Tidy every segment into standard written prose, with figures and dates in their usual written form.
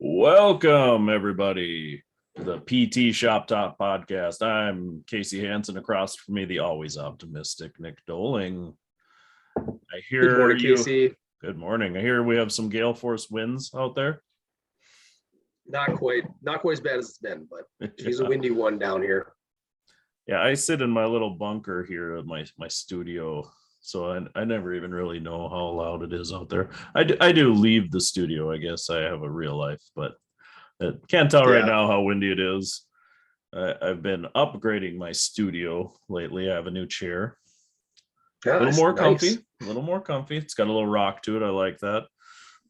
Welcome, everybody, to the PT Shop Top Podcast. I'm Casey Hansen. Across from me, the always optimistic Nick Doling. I hear Good morning, you. Casey. Good morning. I hear we have some gale force winds out there. Not quite as bad as it's been, but it's a windy one down here. Yeah, I sit in my little bunker here at my studio, so I never even really know how loud it is out there. I do leave the studio. I guess I have a real life, but I can't tell right now how windy it is. I've been upgrading my studio lately. I have a new chair. A little more comfy. It's got a little rock to it. I like that.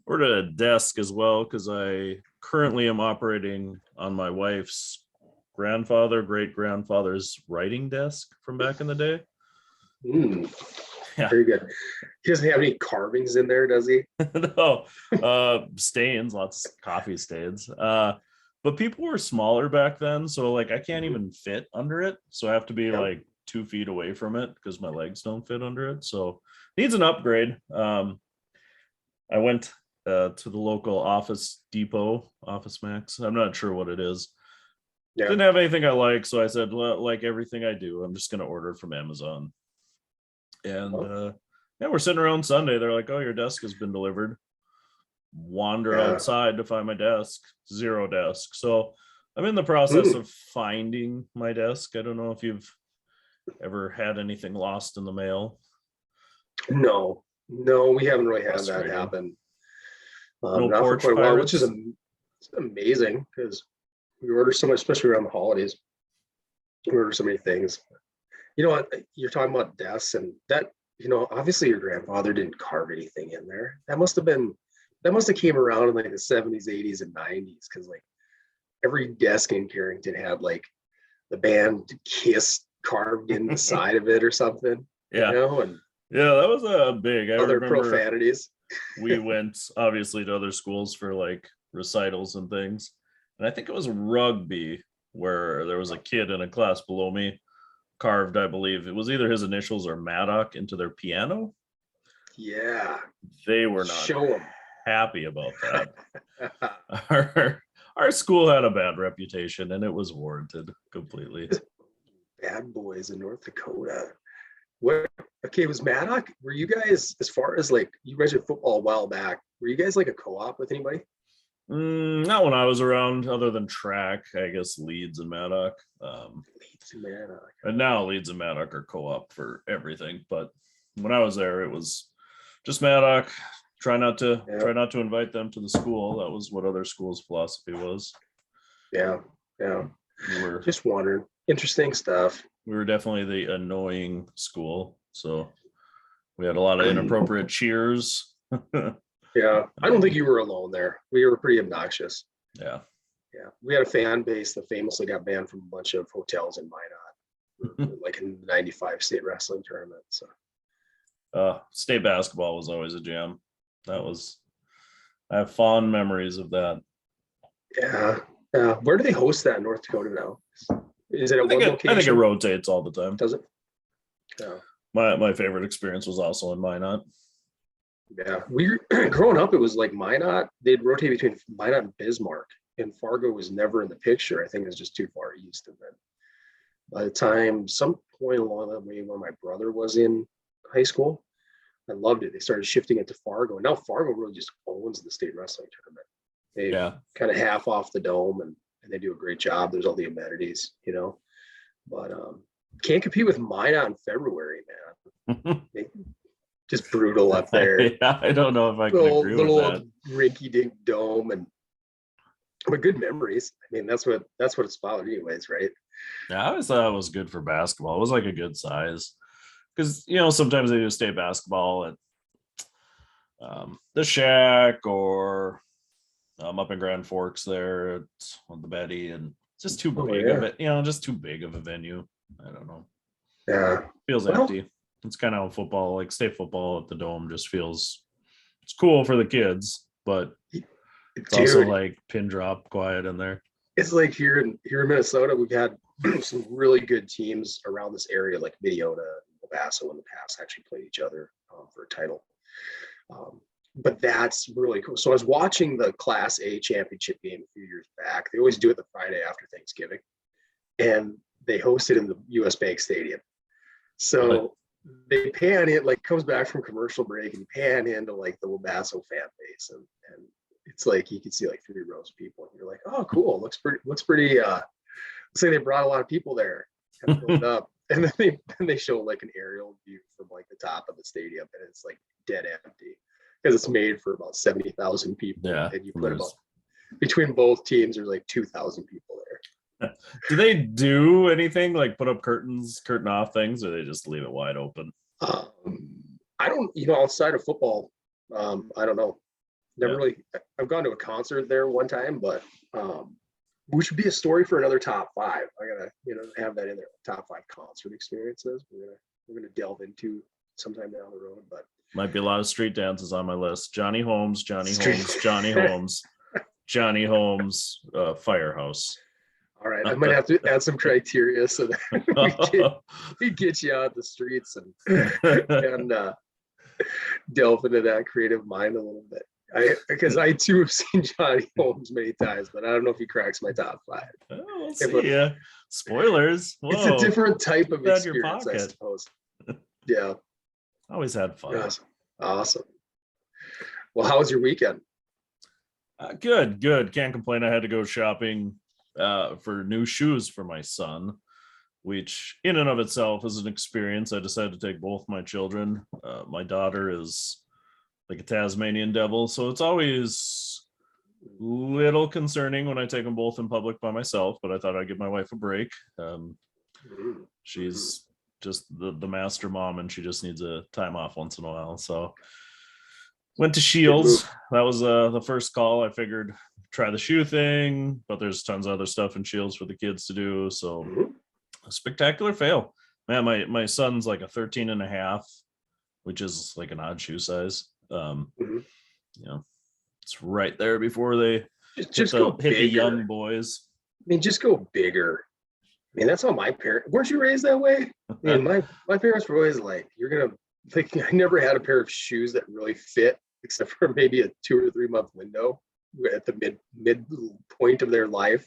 Ordered a desk as well because I currently am operating on my wife's great grandfather's writing desk from back in the day. Very good. He doesn't have any carvings in there, does he? No. Stains, lots of coffee stains. But people were smaller back then, so like I can't even fit under it. So I have to be like 2 feet away from it because my legs don't fit under it. So needs an upgrade. I went to the local Office Depot, Office Max. I'm not sure what it is. Didn't have anything I like, so I said, well, like everything I do, I'm just going to order it from Amazon. And we're sitting around Sunday. They're like, "Oh, your desk has been delivered." Wander outside to find my desk. Zero desk. So I'm in the process of finding my desk. I don't know if you've ever had anything lost in the mail. No, we haven't really had that happen. No not porch for quite a while, pirates? which is amazing because we order so much, especially around the holidays. We order so many things. You know what? You're talking about desks, and that, obviously your grandfather didn't carve anything in there. That must have came around in like the 70s, 80s, and 90s, because like every desk in Carrington had like the band Kiss carved in the side of it or something. Yeah. And that was a big. other profanities. We went obviously to other schools for like recitals and things, and I think it was rugby where there was a kid in a class below me carved, I believe it was either his initials or Maddock, into their piano. Yeah, they were not happy about that. Our school had a bad reputation, and it was warranted completely. Bad boys in North Dakota. Was Maddock, were you guys, as far as like, you mentioned football a while back, were you guys like a co-op with anybody? Not when I was around, other than track, I guess Leeds and Maddock. And now Leeds and Maddock are co-op for everything. But when I was there, it was just Maddock. Try not to invite them to the school. That was what other schools' philosophy was. Yeah. We were just wondering. Interesting stuff. We were definitely the annoying school. So we had a lot of inappropriate cheers. Yeah, I don't think you were alone there. We were pretty obnoxious. Yeah. We had a fan base that famously got banned from a bunch of hotels in Minot, like in the '95 state wrestling tournament. So, state basketball was always a jam. I have fond memories of that. Yeah. Where do they host that in North Dakota now? Is it at one location? I think it rotates all the time. Does it? Yeah. My favorite experience was also in Minot. Yeah, growing up, it was like Minot. They'd rotate between Minot and Bismarck, and Fargo was never in the picture. I think it was just too far east. And then by the time, some point along that way, when my brother was in high school, I loved it. They started shifting it to Fargo, and now Fargo really just owns the state wrestling tournament. They kind of half off the dome, and they do a great job. There's all the amenities, but can't compete with Minot in February, man. Just brutal up there. Yeah, I don't know if I can agree with that. Little rinky-dink dome, but good memories. I mean, that's what it's about, anyways, right? Yeah, I always thought it was good for basketball. It was like a good size because sometimes they do state basketball at the Shack or up in Grand Forks there on the Betty, and it's just too big of it. Just too big of a venue. I don't know. Yeah, feels empty. It's kind of football, like state football at the Dome just feels, it's cool for the kids, but it's also like pin drop quiet in there. It's like here in Minnesota, we've had some really good teams around this area, like Minneota and El Paso in the past actually played each other for a title. but that's really cool. So I was watching the Class A championship game a few years back. They always do it the Friday after Thanksgiving, and they host it in the US Bank Stadium. So they pan in, like, comes back from commercial break and pan into like the Wabasso fan base, and it's like you can see like 3 rows of people, and you're like, oh cool, looks pretty looks like they brought a lot of people there, kind of filled up. And then they show like an aerial view from like the top of the stadium, and it's like dead empty because it's made for about 70,000 people. Yeah, and you put about between both teams, there's like 2,000 people there. Do they do anything like put up curtain off things, or they just leave it wide open? I don't, outside of football, I don't know. Never really. I've gone to a concert there one time, but which would be a story for another top 5. I gotta, have that in there. Top 5 concert experiences we're gonna delve into sometime down the road. But might be a lot of street dances on my list. Johnny Holmes, Johnny Holmes, Firehouse. All right, I might have to add some criteria so that we get you out the streets and delve into that creative mind a little bit. Because I too have seen Johnny Holmes many times, but I don't know if he cracks my top 5. Oh, we'll see. Yeah. Spoilers. Whoa. It's a different type of experience, I suppose. Yeah. Always had fun. Awesome. Well, how was your weekend? Good. Can't complain. I had to go shopping for new shoes for my son, which in and of itself is an experience. I decided to take both my children. My daughter is like a Tasmanian devil, so it's always a little concerning when I take them both in public by myself, but I thought I'd give my wife a break. She's just the master mom, and she just needs a time off once in a while. So went to Shields. That was the first call. I figured try the shoe thing, but there's tons of other stuff in Shields for the kids to do. So a spectacular fail. Man, my son's like a 13 and a half, which is like an odd shoe size. It's right there before they hit the young boys. I mean, just go bigger. I mean, that's how my parents weren't. You raised that way? I mean, my parents were always like, you're gonna like, I never had a pair of shoes that really fit, except for maybe a 2 or 3 month window at the mid point of their life.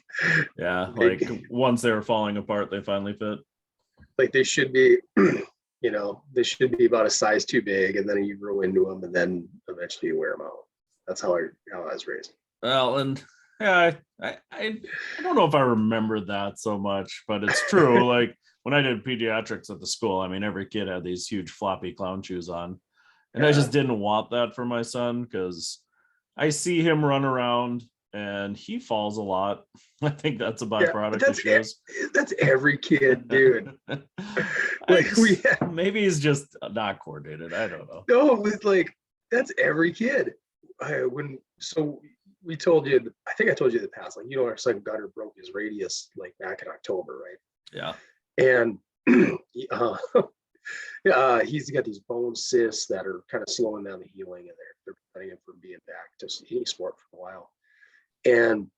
Yeah, like once they were falling apart, they finally fit. Like they should be, they should be about a size too big, and then you grow into them, and then eventually you wear them out. That's how I was raised. Well, and yeah, I don't know if I remember that so much, but it's true. Like when I did pediatrics at the school, I mean, every kid had these huge floppy clown shoes on, and I just didn't want that for my son because I see him run around and he falls a lot. I think that's a byproduct of shoes. That's every kid, dude. Maybe he's just not coordinated. I don't know. No, it's like that's every kid. We told you, I think I told you in the past, like, our son Gunner broke his radius like back in October, right? Yeah. And he's got these bone cysts that are kind of slowing down the healing, and they're preventing him from being back to any sport for a while. And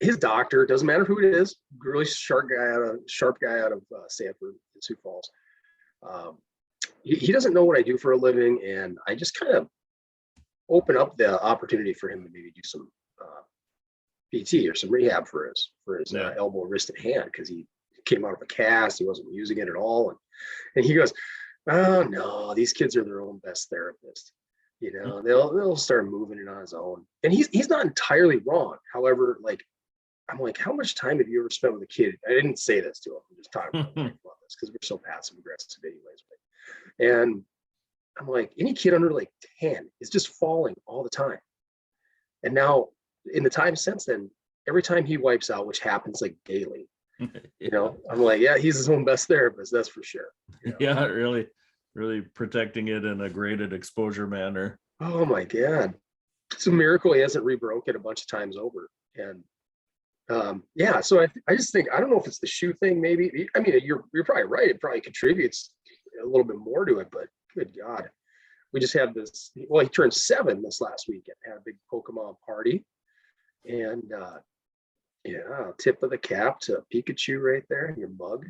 his doctor, doesn't matter who it is, really sharp guy out of Sanford in Sioux Falls. He doesn't know what I do for a living, and I just kind of open up the opportunity for him to maybe do some PT or some rehab for his elbow, wrist, and hand, because he came out of a cast. He wasn't using it at all, and he goes, "Oh no, these kids are their own best therapist. They'll start moving it on his own." And he's not entirely wrong. However, like, I'm like, how much time have you ever spent with a kid? I didn't say this to him. I'm just talking about this because we're so passive aggressive anyways. And I'm like, any kid under like 10 is just falling all the time. And now in the time since then, every time he wipes out, which happens like daily, I'm like, yeah, he's his own best therapist. That's for sure. Yeah, really protecting it in a graded exposure manner. Oh my God. It's a miracle he hasn't rebroke it a bunch of times over. And so I just think, I don't know if it's the shoe thing, maybe. I mean, you're probably right. It probably contributes a little bit more to it, but good God. We just had this, he turned 7 this last weekend, had a big Pokemon party. And tip of the cap to Pikachu right there in your mug.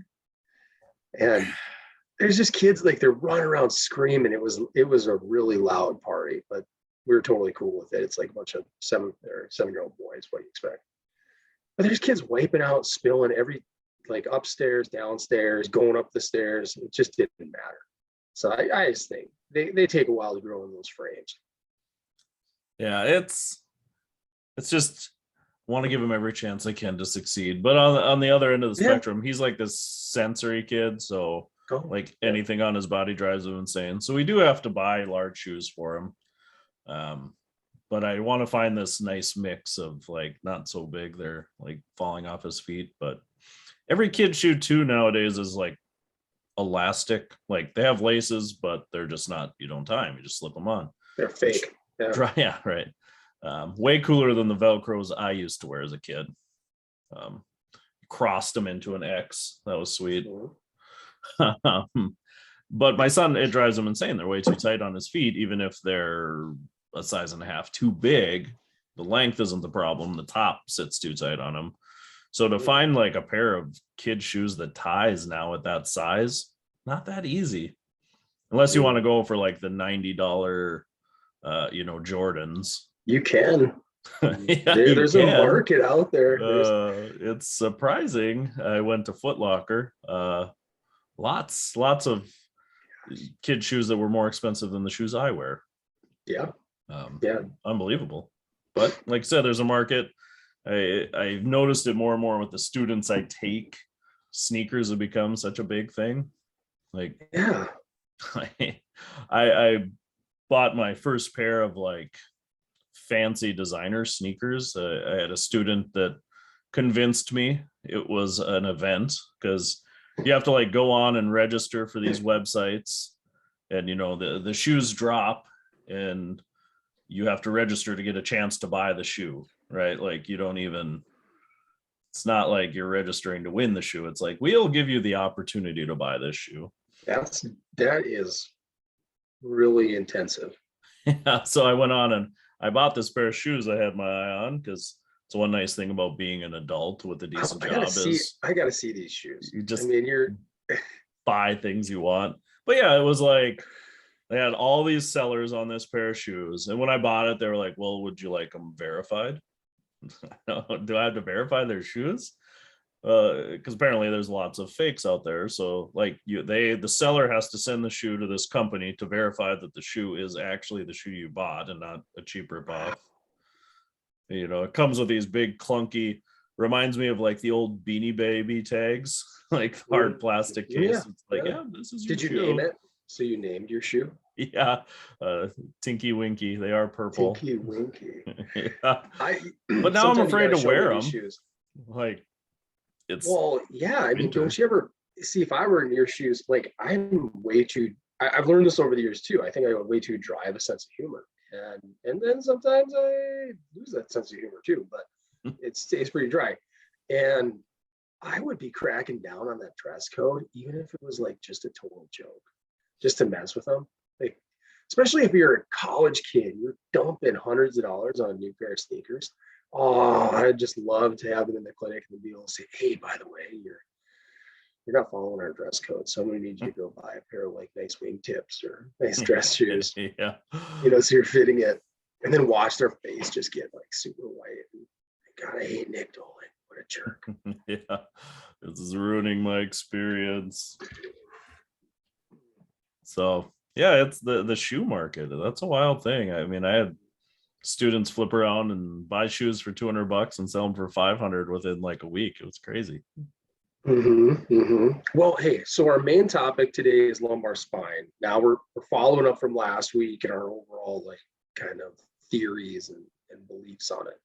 And there's just kids like they're running around screaming. It was a really loud party, but we were totally cool with it. It's like a bunch of 7-year-old boys. What do you expect? But there's kids wiping out, spilling every like upstairs, downstairs, going up the stairs. It just didn't matter. So I just think they take a while to grow in those frames. Yeah, it's just want to give him every chance I can to succeed. But on the other end of the Yeah. spectrum, he's like this sensory kid, so like anything on his body drives him insane. So we do have to buy large shoes for him. But I want to find this nice mix of like not so big they're like falling off his feet, but every kid shoe too nowadays is like elastic. Like they have laces, but they're just not, you don't tie them, you just slip them on. They're fake. Yeah. Yeah, right. Way cooler than the Velcros I used to wear as a kid. Crossed them into an X. That was sweet. But my son, it drives him insane. They're way too tight on his feet, even if they're a size and a half too big. The length isn't the problem. The top sits too tight on him. So to find like a pair of kid shoes that ties now at that size, not that easy. Unless you want to go for like the $90, Jordans. You can. Yeah, there's a market out there. It's surprising. I went to Foot Locker. Lots of kid shoes that were more expensive than the shoes I wear. Yeah. Unbelievable. But like I said, there's a market. I've noticed it more and more with the students I take. Sneakers have become such a big thing. Like, yeah, I bought my first pair of like fancy designer sneakers. I had a student that convinced me it was an event because you have to like go on and register for these websites, and the shoes drop and you have to register to get a chance to buy the shoe, right? Like it's not like you're registering to win the shoe. It's like, we'll give you the opportunity to buy this shoe. That is really intensive. Yeah, so I went on and I bought this pair of shoes I had my eye on because it's one nice thing about being an adult with a decent job is I gotta see these shoes. You just you're buy things you want. But yeah, it was like they had all these sellers on this pair of shoes. And when I bought it, they were like, well, would you like them verified? Do I have to verify their shoes? Because apparently there's lots of fakes out there. So like the seller has to send the shoe to this company to verify that the shoe is actually the shoe you bought and not a cheap ripoff. It comes with these big clunky, reminds me of like the old Beanie Baby tags, like hard plastic case. Yeah, it's like, this is your Did you shoe. name it? So you named your shoe? Yeah, Tinky Winky. They are purple. Tinky Winky. Yeah. But now I'm afraid to wear them. Shoes. Like, don't you ever see if I were in your shoes? Like, I'm way too. I've learned this over the years too. I think I have way too dry of a sense of humor, and then sometimes I lose that sense of humor too. But it stays pretty dry, and I would be cracking down on that dress code, even if it was like just a total joke, just to mess with them. Like, especially if you're a college kid, you're dumping hundreds of dollars on a new pair of sneakers. Oh, I'd just love to have them in the clinic and be able to say, hey, by the way, you're not following our dress code, so I'm going to need you to go buy a pair of like nice wingtips or nice dress shoes. Yeah. So you're fitting it, and then watch their face just get like super white. And, God, I hate Nick Dolan. What a jerk. Yeah, this is ruining my experience. So yeah, it's the shoe market. That's a wild thing. I mean, I had students flip around and buy shoes for $200 and sell them for $500 within like a week. It was crazy. Well, hey, so our main topic today is lumbar spine. Now we're following up from last week and our overall like kind of theories and beliefs on it.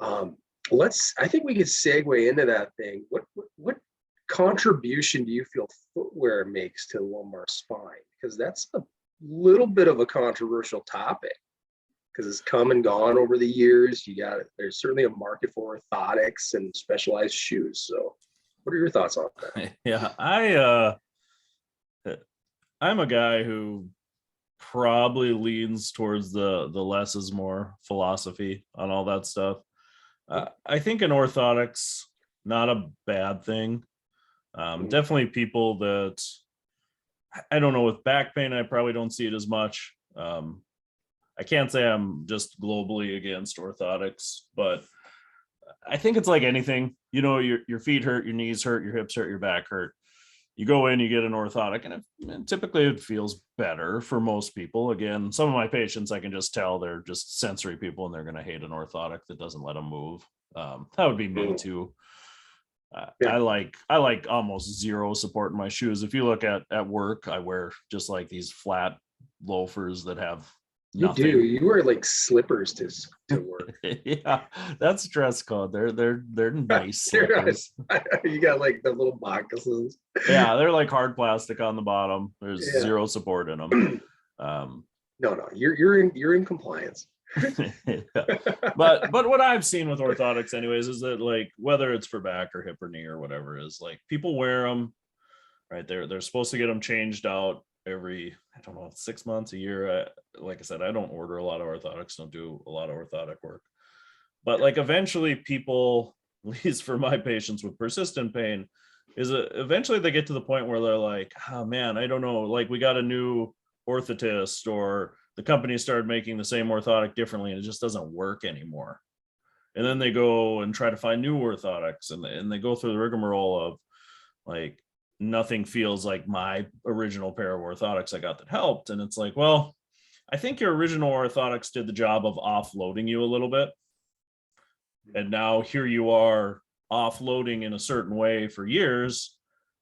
I think we could segue into that thing. What contribution do you feel footwear makes to the lumbar spine? Because that's a little bit of a controversial topic because it's come and gone over the years. There's certainly a market for orthotics and specialized shoes. So what are your thoughts on that? Yeah, I'm a guy who probably leans towards the less is more philosophy on all that stuff. I think in orthotics, not a bad thing. Definitely people that I don't know, with back pain, I probably don't see it as much. I can't say I'm just globally against orthotics, but I think it's like anything, you know, your feet hurt, your knees hurt, your hips hurt, your back hurt. You go in, you get an orthotic, and typically it feels better for most people. Again, some of my patients, I can just tell they're just sensory people and they're going to hate an orthotic that doesn't let them move. That would be me too. Yeah. I like almost zero support in my shoes. If you look at work, I wear just like these flat loafers that have nothing. You do. You wear like slippers to work. Yeah, that's dress code. They're nice slippers. You got like the little moccasins. Yeah, they're like hard plastic on the bottom. There's zero support in them. No, you're in compliance. Yeah. But what I've seen with orthotics anyways is that, like, whether it's for back or hip or knee or whatever, is like people wear them, right? They're supposed to get them changed out every, I don't know, 6 months, a year. Like I said, I don't order a lot of orthotics, don't do a lot of orthotic work, but like eventually people, at least for my patients with persistent pain, is eventually they get to the point where they're like, oh man, I don't know, like we got a new orthotist, or the company started making the same orthotic differently and it just doesn't work anymore. And then they go and try to find new orthotics, and they go through the rigmarole of like, nothing feels like my original pair of orthotics I got that helped. And it's like, well, I think your original orthotics did the job of offloading you a little bit. And now here you are offloading in a certain way for years.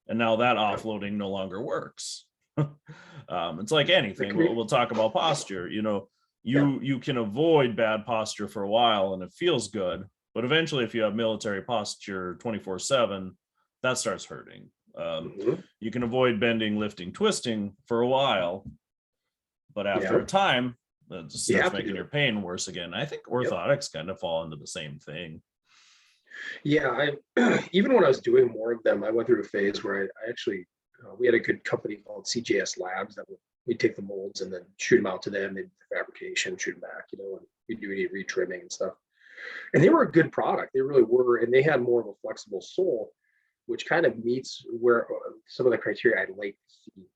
And now that offloading no longer works. It's like anything. We'll talk about posture. You know, you can avoid bad posture for a while and it feels good. But eventually, if you have military posture 24/7, that starts hurting. You can avoid bending, lifting, twisting for a while, but after a time, that just starts making your pain worse again. I think orthotics kind of fall into the same thing. Yeah, even when I was doing more of them, I went through a phase where I actually, we had a good company called CJS Labs that we'd take the molds and then shoot them out to them, they'd fabrication, shoot them back, you know, and we'd do any retrimming and stuff. And they were a good product. They really were. And they had more of a flexible sole, which kind of meets where some of the criteria I'd like to see.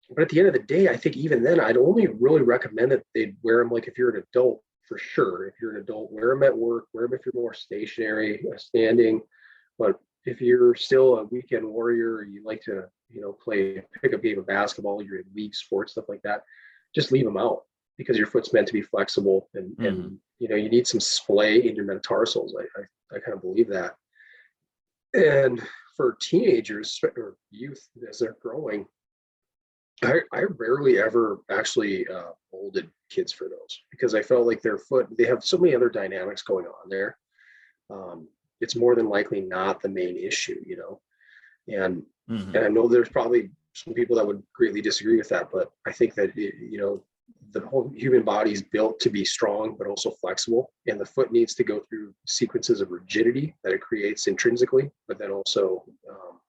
But at the end of the day, I think even then, I'd only really recommend that they'd wear them like if you're an adult, for sure. If you're an adult, wear them at work, wear them if you're more stationary, standing. But if you're still a weekend warrior, you like to, you know, pick up a game of basketball, you're in league sports, stuff like that, just leave them out, because your foot's meant to be flexible, and you know, you need some splay in your metatarsals. I kind of believe that. And for teenagers or youth as they're growing, I rarely ever actually molded kids for those, because I felt like their foot, they have so many other dynamics going on there. It's more than likely not the main issue, you know. And I know there's probably some people that would greatly disagree with that, but I think that you know, the whole human body is built to be strong but also flexible, and the foot needs to go through sequences of rigidity that it creates intrinsically, but then also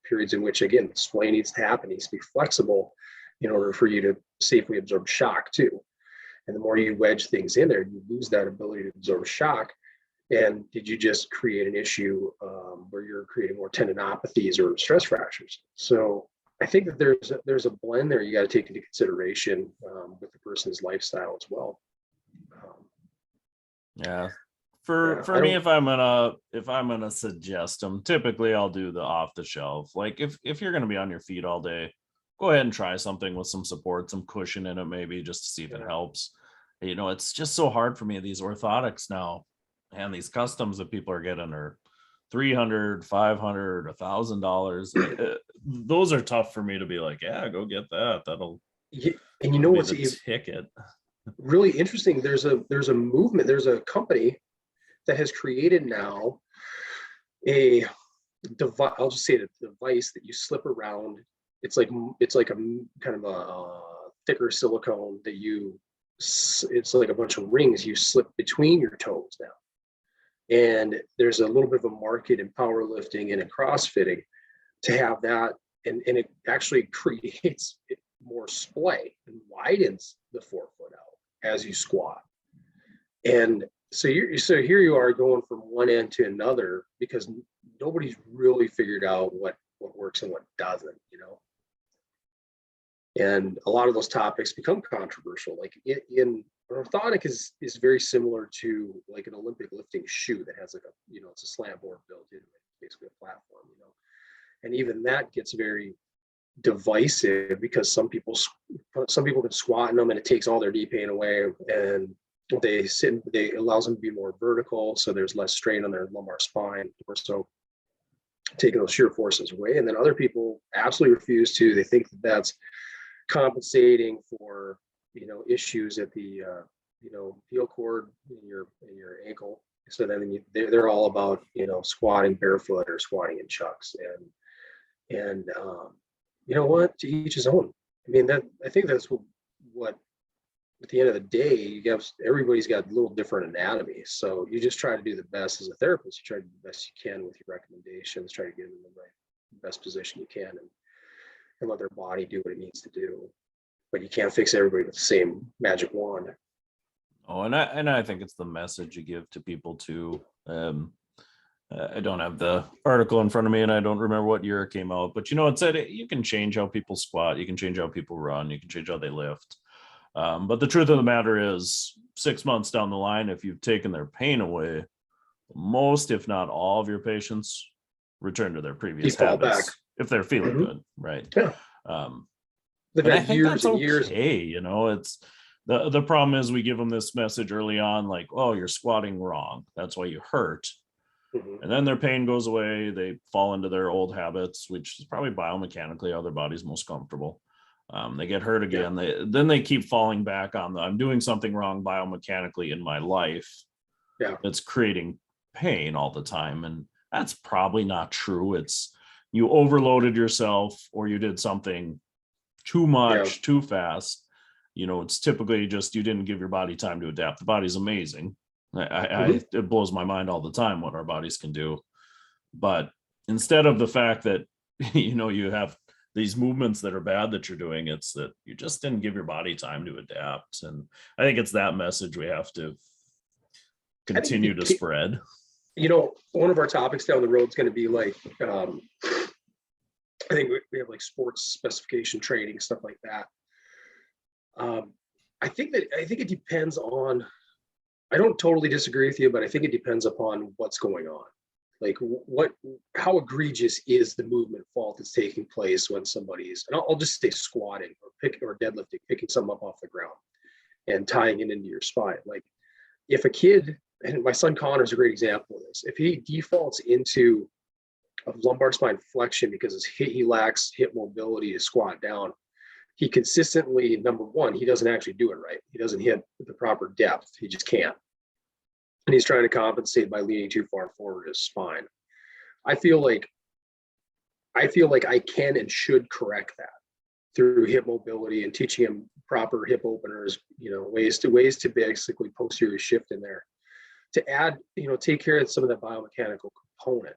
periods in which, again, splay needs to happen, needs to be flexible in order for you to safely absorb shock too. And the more you wedge things in there, you lose that ability to absorb shock. And did you just create an issue where you're creating more tendinopathies or stress fractures? So I think that there's a blend there you got to take into consideration with the person's lifestyle as well. Yeah. For me, if I'm gonna suggest them, typically I'll do the off the shelf. Like if you're gonna be on your feet all day, go ahead and try something with some support, some cushion in it, maybe, just to see if it helps. You know, it's just so hard for me, these orthotics now, and these customs that people are getting are $300, $500, $1,000. Those are tough for me to be like, yeah, go get that. That'll, and you know what's the ticket. Really interesting? There's a movement. There's a company that has created now a device. I'll just say it, a device that you slip around. It's like a kind of a thicker silicone that it's like a bunch of rings you slip between your toes now. And there's a little bit of a market in powerlifting and in crossfitting to have that, and it actually creates more splay and widens the forefoot out as you squat. And so here you are going from one end to another, because nobody's really figured out what works and what doesn't, you know. And a lot of those topics become controversial. Like in orthotic is very similar to like an Olympic lifting shoe that has like it's a slant board built into it, basically a platform, and even that gets very divisive because some people can squat in them and it takes all their knee pain away, and they allows them to be more vertical, so there's less strain on their lumbar spine, or so taking those shear forces away. And then other people absolutely refuse to. They think that that's compensating for issues at the heel cord in your ankle. So then they're all about squatting barefoot or squatting in chucks, and you know what, to each his own. I mean, I think that's what at the end of the day, everybody's got a little different anatomy. So you just try to do the best as a therapist. You try to do the best you can with your recommendations, try to get them in the best position you can, and let their body do what it needs to do. But you can't fix everybody with the same magic wand. Oh, and I think it's the message you give to people too. I don't have the article in front of me, and I don't remember what year it came out, but it said you can change how people squat, you can change how people run, you can change how they lift. But the truth of the matter is, 6 months down the line, if you've taken their pain away, most, if not all, of your patients return to their previous habits if they're feeling good, right? Yeah. And I think that's okay. It's the problem is we give them this message early on, like, oh, you're squatting wrong, that's why you hurt. And then their pain goes away, they fall into their old habits, which is probably biomechanically how their body's most comfortable. They get hurt again. Then they keep falling back on I'm doing something wrong biomechanically in my life. Yeah, that's creating pain all the time, and that's probably not true. It's you overloaded yourself, or you did something too much, too fast. It's typically just you didn't give your body time to adapt. The body's amazing. It blows my mind all the time what our bodies can do. But instead of the fact that you have these movements that are bad that you're doing, it's that you just didn't give your body time to adapt. And I think it's that message we have to continue to spread. One of our topics down the road is going to be like, I think we have like sports specification training, stuff like that. I think it depends on, I don't totally disagree with you, but I think it depends upon what's going on. Like how egregious is the movement fault that's taking place when somebody's, and I'll just say squatting or deadlifting, picking something up off the ground and tying it into your spine. Like if a kid, and my son Connor is a great example of this, if he defaults into a lumbar spine flexion because he lacks hip mobility to squat down, he consistently, number one, he doesn't actually do it right. He doesn't hit with the proper depth. He just can't. And he's trying to compensate by leaning too far forward his spine. I feel like I can and should correct that through hip mobility and teaching him proper hip openers, ways to basically posterior shift in there to add, take care of some of that biomechanical component,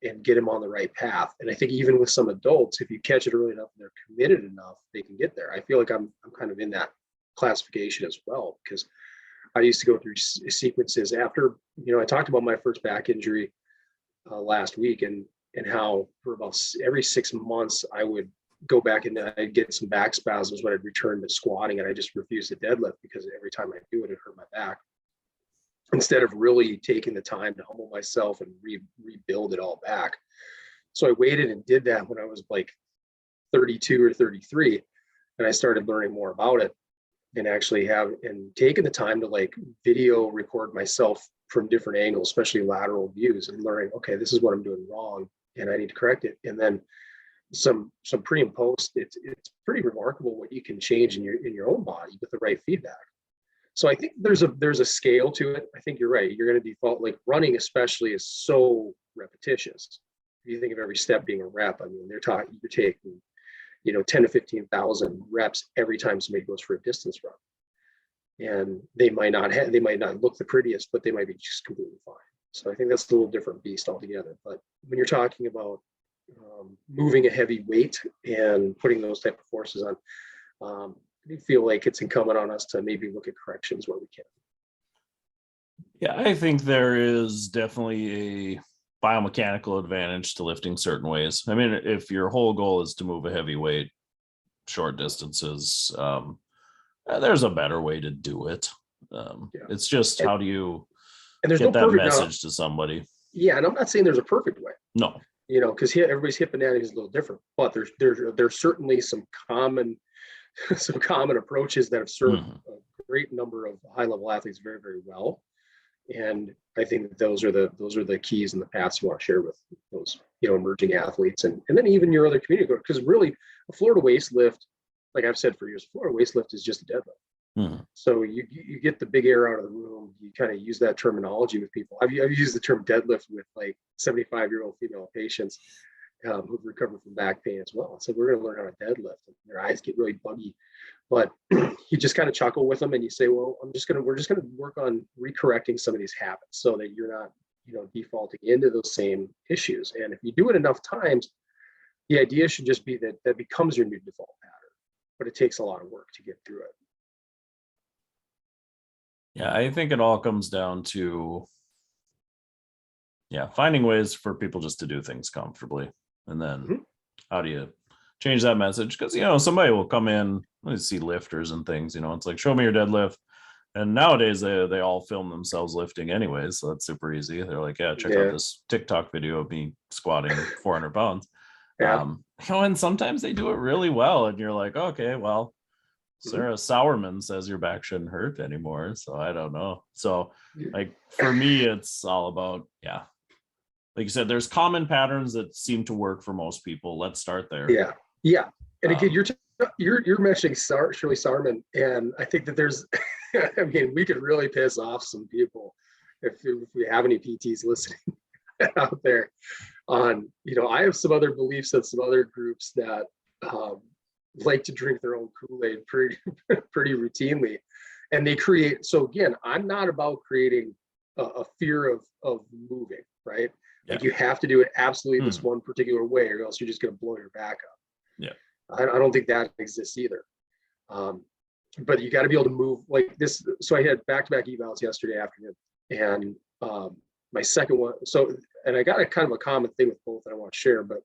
and get him on the right path. And I think even with some adults, if you catch it early enough and they're committed enough, they can get there. I feel like I'm kind of in that classification as well, because I used to go through sequences after, I talked about my first back injury last week, and how for about every 6 months I would go back and I'd get some back spasms when I'd return to squatting, and I just refused to deadlift because every time I do it, it hurt my back. Instead of really taking the time to humble myself and rebuild it all back. So I waited and did that when I was like 32 or 33, and I started learning more about it, and actually taken the time to like video record myself from different angles, especially lateral views, and learning, okay, this is what I'm doing wrong and I need to correct it. And then some pre and post, it's pretty remarkable what you can change in your own body with the right feedback. So I think there's a scale to it. I think you're right. You're going to default, like running especially is so repetitious. If you think of every step being a rep, I mean, you're taking 10 to 15,000 reps every time somebody goes for a distance run. And they might not look the prettiest, but they might be just completely fine. So I think that's a little different beast altogether. But when you're talking about moving a heavy weight and putting those type of forces on, I feel like it's incumbent on us to maybe look at corrections where we can. Yeah, I think there is definitely a biomechanical advantage to lifting certain ways. I mean, if your whole goal is to move a heavy weight, short distances. There's a better way to do it. It's just how do you and there's get no that perfect message to somebody? Yeah, and I'm not saying there's a perfect way. No, because everybody's hip anatomy is a little different, but there's certainly some common approaches that have served a great number of high level athletes very, very well. And I think that those are the keys and the paths you want to share with those emerging athletes, and then even your other community, because really a Florida waist lift, like I've said for years, Florida waist lift is just a deadlift. So you get the big air out of the room. You kind of use that terminology with people. I've used the term deadlift with like 75-year-old female patients who've recovered from back pain as well. So we're going to learn how to deadlift, and their eyes get really buggy. But you just kind of chuckle with them and you say, well, we're just going to work on recorrecting some of these habits so that you're not, defaulting into those same issues. And if you do it enough times, the idea should just be that becomes your new default pattern, but it takes a lot of work to get through it. Yeah, I think it all comes down to, finding ways for people just to do things comfortably. And then how do you change that message? Because, somebody will come in, I see lifters and things, it's like, show me your deadlift. And nowadays they all film themselves lifting anyways. So that's super easy. They're like, check out this TikTok video of me squatting 400 pounds. And sometimes they do it really well. And you're like, okay, well, Sarah Sauerman says your back shouldn't hurt anymore. So I don't know. So like for me, it's all about, like you said, there's common patterns that seem to work for most people. Let's start there. Yeah. And again, you're mentioning Shirley Sauerman, and I think that there's, I mean, we could really piss off some people if we have any PTs listening out there on, I have some other beliefs and some other groups that like to drink their own Kool-Aid pretty routinely. And they create, so again, I'm not about creating a fear of moving, right? Like you have to do it absolutely this one particular way, or else you're just going to blow your back up. I don't think that exists either. But you got to be able to move like this. So I had back-to-back evals yesterday afternoon, and my second one. So, and I got a kind of a common thing with both that I want to share, but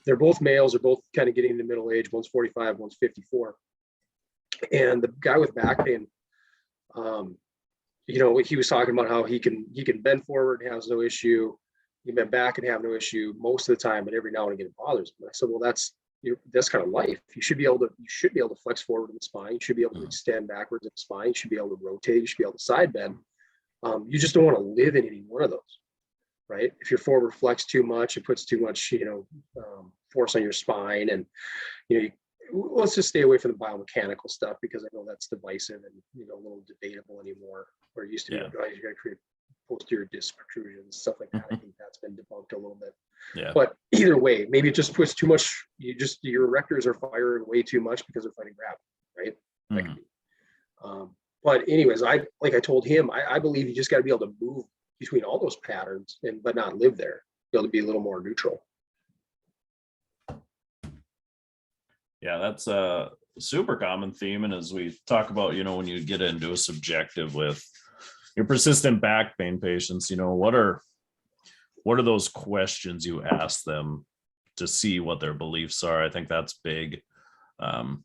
they're both males. They're both kind of getting into middle age. One's 45, one's 54. And the guy with back pain, he was talking about how he can bend forward and has no issue. He can bend back and have no issue most of the time, but every now and again it bothers him. I said, well, that's kind of life. You should be able to flex forward in the spine. You should be able to extend backwards in the spine. You should be able to rotate. You should be able to side bend. You just don't want to live in any one of those, right? If you're forward flex too much, it puts too much, force on your spine, and let's just stay away from the biomechanical stuff, because I know that's divisive and a little debatable anymore. Where it used to be, you got to create posterior disc protrusions, stuff like that. I think that's been debunked a little bit. But either way, maybe it just puts too much. Your erectors are firing way too much because they're fighting gravity, right? But anyways, I told him, I believe you just got to be able to move between all those patterns, but not live there. Be able to be a little more neutral. Yeah, that's a super common theme. And as we talk about, when you get into a subjective with your persistent back pain patients, what are those questions you ask them to see what their beliefs are? I think that's big. And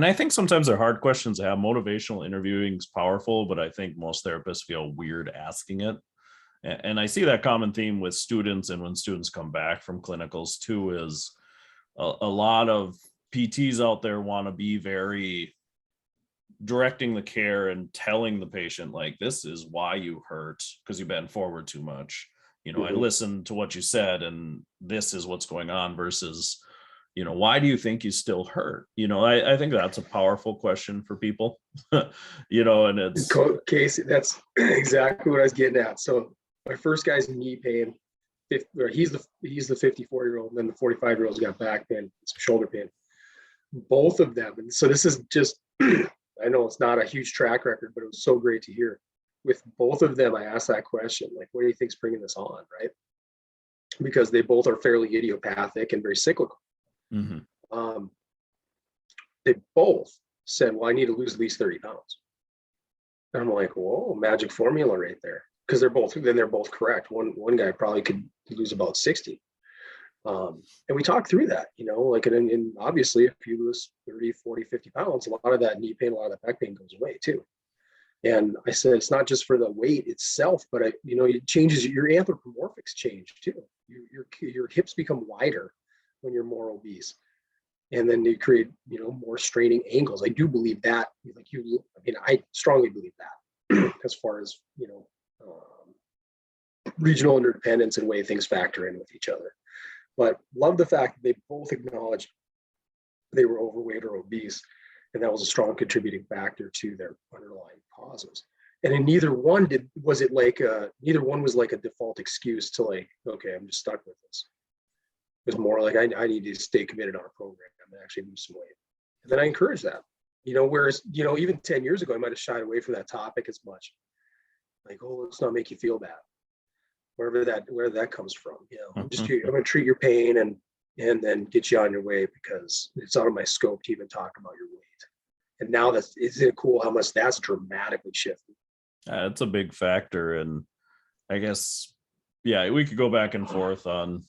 I think sometimes they're hard questions to have. Motivational interviewing is powerful, but I think most therapists feel weird asking it. And I see that common theme with students, and when students come back from clinicals too, is a lot of PTs out there want to be very directing the care and telling the patient, like, this is why you hurt, because you bent forward too much. I listened to what you said, and this is what's going on, versus, why do you think you still hurt? I think that's a powerful question for people, and it's Casey, that's exactly what I was getting at. So my first guy's knee pain, he's the 54-year-old, and then the 45-year-old's got back pain, some shoulder pain. Both of them. And so this is just, I know it's not a huge track record, but it was so great to hear. With both of them, I asked that question, like, what do you think's bringing this on, right? Because they both are fairly idiopathic and very cyclical. They both said, well, I need to lose at least 30 pounds. And I'm like, whoa, magic formula right there. Because they're both correct. One guy probably could lose about 60. And we talked through that, like, and obviously if you lose 30, 40, 50 pounds, a lot of that knee pain, a lot of that back pain goes away too. And I said, it's not just for the weight itself, but it changes, your anthropomorphics change too. Your hips become wider when you're more obese. And then you create, more straining angles. I do believe that, I strongly believe that as far as, regional interdependence and way things factor in with each other. But love the fact that they both acknowledged they were overweight or obese, and that was a strong contributing factor to their underlying causes. And in neither one was like a default excuse to like, okay, I'm just stuck with this. It was more like I need to stay committed on a program and actually lose some weight. And then I encourage that. Whereas, even 10 years ago, I might have shied away from that topic as much. Like, oh, let's not make you feel bad. Where that comes from. I'm going to treat your pain and then get you on your way because it's out of my scope to even talk about your weight. And now isn't it cool how much that's dramatically shifted? It's a big factor. And I guess, we could go back and forth on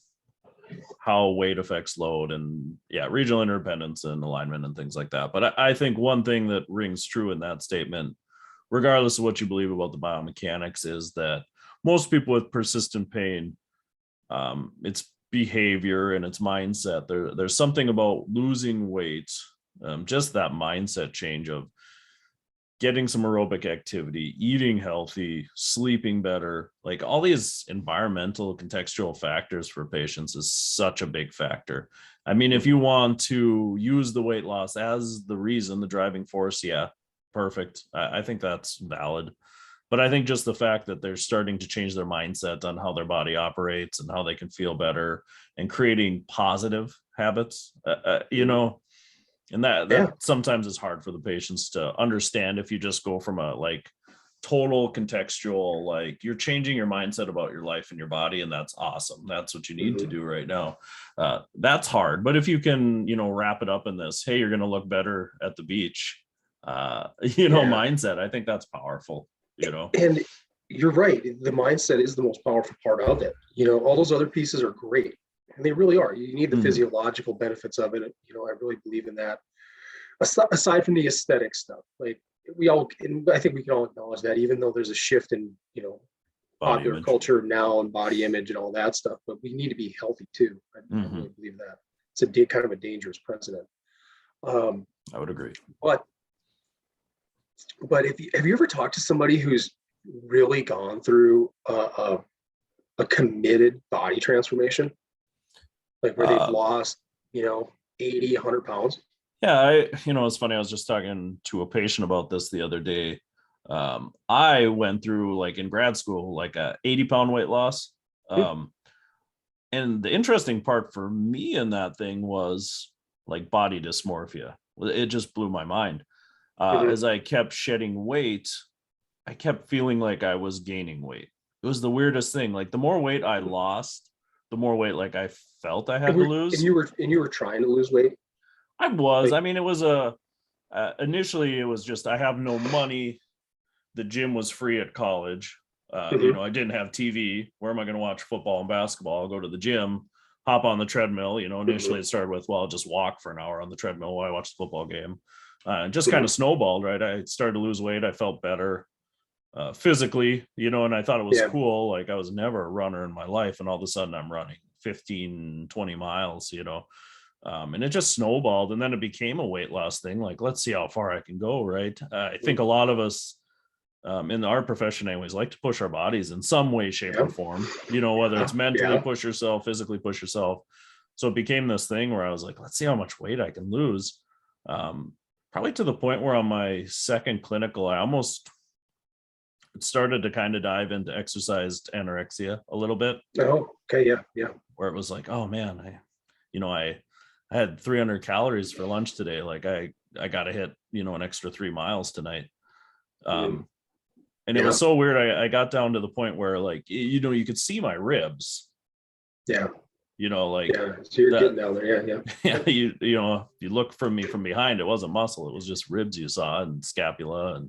how weight affects load and regional interdependence and alignment and things like that. But I think one thing that rings true in that statement, regardless of what you believe about the biomechanics, is that most people with persistent pain, it's behavior and it's mindset. There's something about losing weight, just that mindset change of getting some aerobic activity, eating healthy, sleeping better, like all these environmental contextual factors for patients is such a big factor. I mean, if you want to use the weight loss as the driving force, perfect. I think that's valid. But I think just the fact that they're starting to change their mindset on how their body operates and how they can feel better and creating positive habits, and that sometimes is hard for the patients to understand if you just go from a like total contextual, like you're changing your mindset about your life and your body. And that's awesome. That's what you need to do right now. That's hard. But if you can, wrap it up in this, hey, you're going to look better at the beach, mindset, I think that's powerful. And you're right. The mindset is the most powerful part of it. All those other pieces are great, and they really are. You need the physiological benefits of it. I really believe in that. Aside from the aesthetic stuff, like I think we can all acknowledge that, even though there's a shift in, popular culture now and body image and all that stuff, but we need to be healthy too. I really believe that. It's kind of a dangerous precedent. I would agree. But have you ever talked to somebody who's really gone through a committed body transformation, like where they've lost, 80, 100 pounds? Yeah, it's funny. I was just talking to a patient about this the other day. I went through, like in grad school, like a 80-pound weight loss. And the interesting part for me in that thing was like body dysmorphia. It just blew my mind. As I kept shedding weight, I kept feeling like I was gaining weight. It was the weirdest thing. Like the more weight I lost, the more weight like I felt I had to lose. And you were trying to lose weight? I was. I mean, it was initially it was just I have no money. The gym was free at college. I didn't have TV. Where am I going to watch football and basketball? I'll go to the gym, hop on the treadmill. Initially it started with, well, I'll just walk for an hour on the treadmill while I watch the football game. And just kind of snowballed, right? I started to lose weight. I felt better physically, and I thought it was cool. Like I was never a runner in my life. And all of a sudden I'm running 15, 20 miles, and it just snowballed. And then it became a weight loss thing. Like, let's see how far I can go, right? I think a lot of us in our profession anyways like to push our bodies in some way, shape or form, whether it's mentally push yourself, physically push yourself. So it became this thing where I was like, let's see how much weight I can lose. Probably to the point where on my second clinical, I almost started to kind of dive into exercised anorexia a little bit. Oh, okay. Yeah. Where it was like, oh man, I had 300 calories for lunch today. Like I got to hit, an extra 3 miles tonight. And it was so weird. I got down to the point where like, you could see my ribs. Yeah. So you're getting down there. Yeah. If you look from me from behind, it wasn't muscle. It was just ribs you saw and scapula.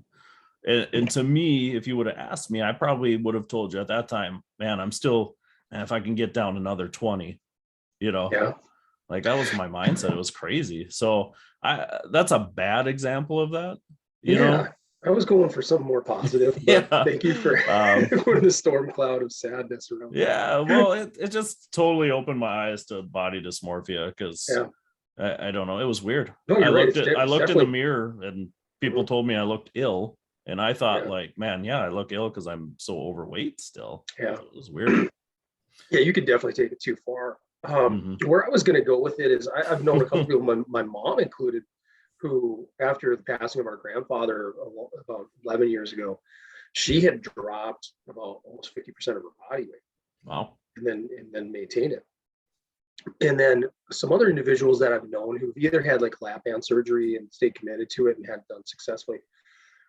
And to me, if you would have asked me, I probably would have told you at that time, man, I'm still, if I can get down another 20, Yeah. like that was my mindset. It was crazy. So that's a bad example of that, Yeah. I was going for something more positive, but Yeah. thank you for putting the storm cloud of sadness around. Yeah, well, it just totally opened my eyes to body dysmorphia because Yeah. I don't know, it was weird. No, you're right. It's I looked in the definitely mirror and people told me I looked ill, and I thought Yeah. like, man, yeah, I look ill because I'm so overweight still. Yeah. So it was weird. Yeah, you could definitely take it too far. Mhm. Where I was going to go with it is I've known a couple people, my mom included, who after the passing of our grandfather about 11 years ago, she had dropped about almost 50% of her body weight Wow. and then maintained it. And then some other individuals that I've known who've either had like lap band surgery and stayed committed to it and had done successfully.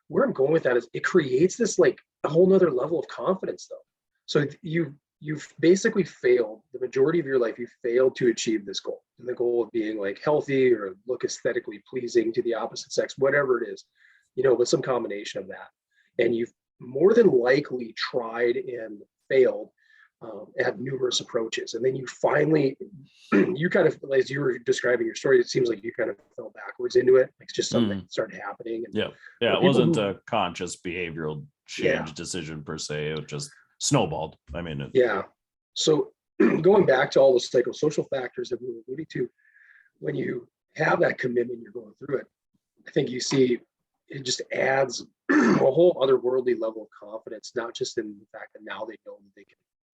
Where I'm going with that is it creates this like a whole nother level of confidence though. So you've basically failed the majority of your life. You failed to achieve this goal, and the goal of being like healthy or look aesthetically pleasing to the opposite sex, whatever it is, with some combination of that. And you've more than likely tried and failed at numerous approaches. And then you finally, you kind of, as you were describing your story, it seems like you kind of fell backwards into it. Like it's just something that started happening. And yeah, it wasn't a conscious behavioral change decision per se. It just snowballed. I mean, So going back to all the psychosocial factors that we were alluding to, when you have that commitment, you're going through it. I think you see it just adds a whole otherworldly level of confidence, not just in the fact that now they know that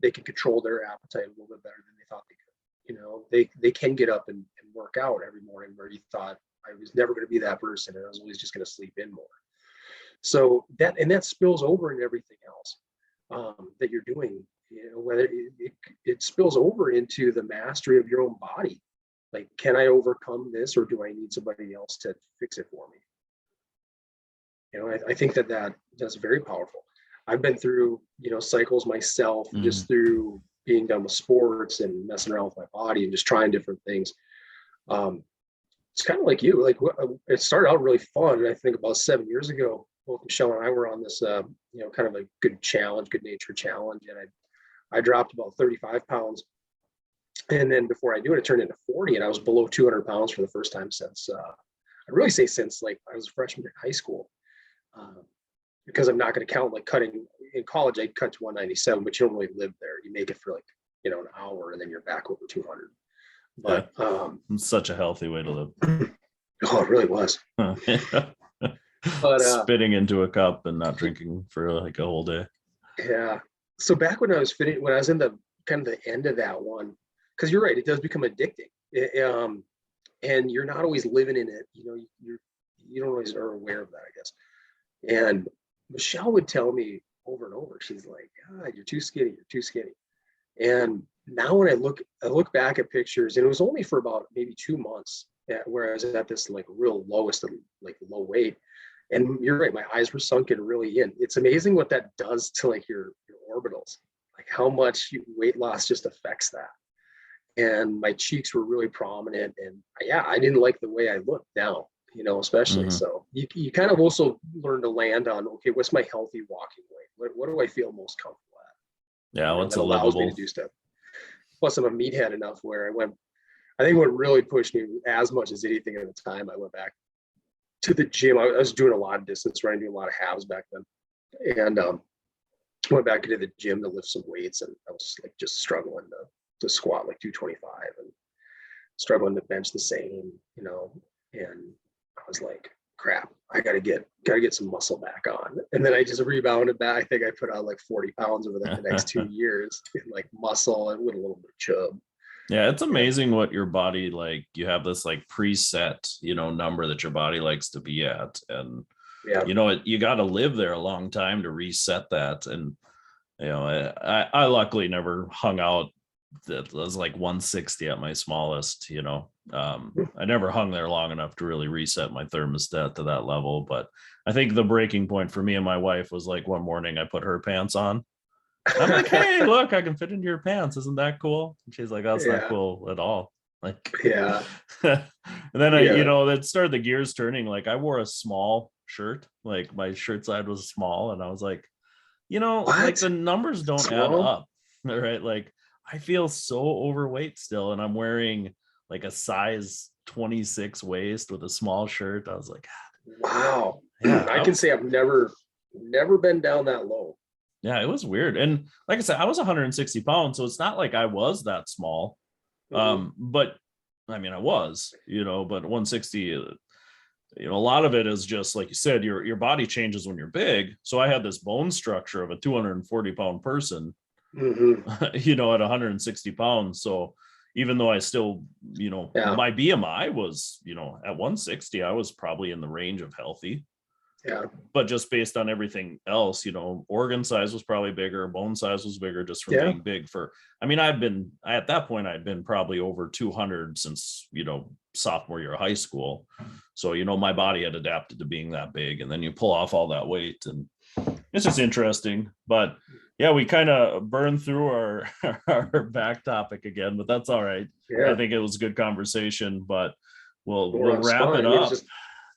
they can control their appetite a little bit better than they thought they could. They can get up and work out every morning where you thought I was never going to be that person and I was always just going to sleep in more. So that spills over into everything else that you're doing. Whether it spills over into the mastery of your own body. Like, can I overcome this, or do I need somebody else to fix it for me? I think that's very powerful. I've been through, cycles myself, just through being done with sports and messing around with my body and just trying different things. It's kind of like you, like it started out really fun. And I think about 7 years ago, both Michelle and I were on this, kind of a good nature challenge. And I dropped about 35 pounds. And then before I knew it, it turned into 40 and I was below 200 pounds for the first time since, I'd really say since like I was a freshman in high school. Because I'm not going to count like cutting in college, I cut to 197, but you don't really live there. You make it for like, an hour and then you're back over 200. But it's such a healthy way to live. Oh, it really was. But spitting into a cup and not drinking for like a whole day. Yeah. So back when I was in the kind of the end of that one, because you're right, it does become addicting. And you're not always living in it. You don't always are aware of that, I guess. And Michelle would tell me over and over, she's like, God, you're too skinny. You're too skinny. And now when I look back at pictures, and it was only for about maybe 2 months where I was at this like real lowest, like low weight. And you're right, my eyes were sunken really in. It's amazing what that does to like your orbitals, like how much weight loss just affects that. And my cheeks were really prominent. And I didn't like the way I looked now, especially. So you kind of also learn to land on, okay, what's my healthy walking weight? What do I feel most comfortable at? Yeah, what's that allows me to do stuff. Plus, I'm a meathead enough where I think what really pushed me as much as anything at the time, I went back to the gym. I was doing a lot of distance running, doing a lot of halves back then. And went back into the gym to lift some weights, and I was like just struggling to squat like 225 and struggling to bench the same, and I was like, crap, I gotta get some muscle back on. And then I just rebounded back. I think I put on like 40 pounds over the next 2 years in like muscle and with a little bit of chub. Yeah, it's amazing what your body, like you have this like preset, number that your body likes to be at. And you got to live there a long time to reset that. And I luckily never hung out. That was like 160 at my smallest. I never hung there long enough to really reset my thermostat to that level. But I think the breaking point for me and my wife was like one morning I put her pants on. I'm like, hey, look, I can fit into your pants. Isn't that cool? And she's like, that's not cool at all. Like, yeah. And then that started the gears turning. Like I wore a small shirt, like my shirt side was small. And I was like, like the numbers don't add up. Right. Like I feel so overweight still, and I'm wearing like a size 26 waist with a small shirt. I was like, Wow. yeah, I can say I've never been down that low. yeah, it was weird. And like I said, I was 160 pounds, so it's not like I was that small. Mhm. But I mean, I was, but 160, a lot of it is just like you said, your body changes when you're big. So I had this bone structure of a 240-pound person, Mhm. at 160 pounds. So even though I still, Yeah. my BMI was, at 160, I was probably in the range of healthy. Yeah. But just based on everything else, organ size was probably bigger, bone size was bigger just from Yeah. being big I mean, at that point, I'd been probably over 200 since, sophomore year of high school. So, my body had adapted to being that big, and then you pull off all that weight, and it's just interesting. But yeah, we kind of burned through our, our back topic again, but that's all right. Yeah. I think it was a good conversation, but we'll On wrap spine. it I mean, up I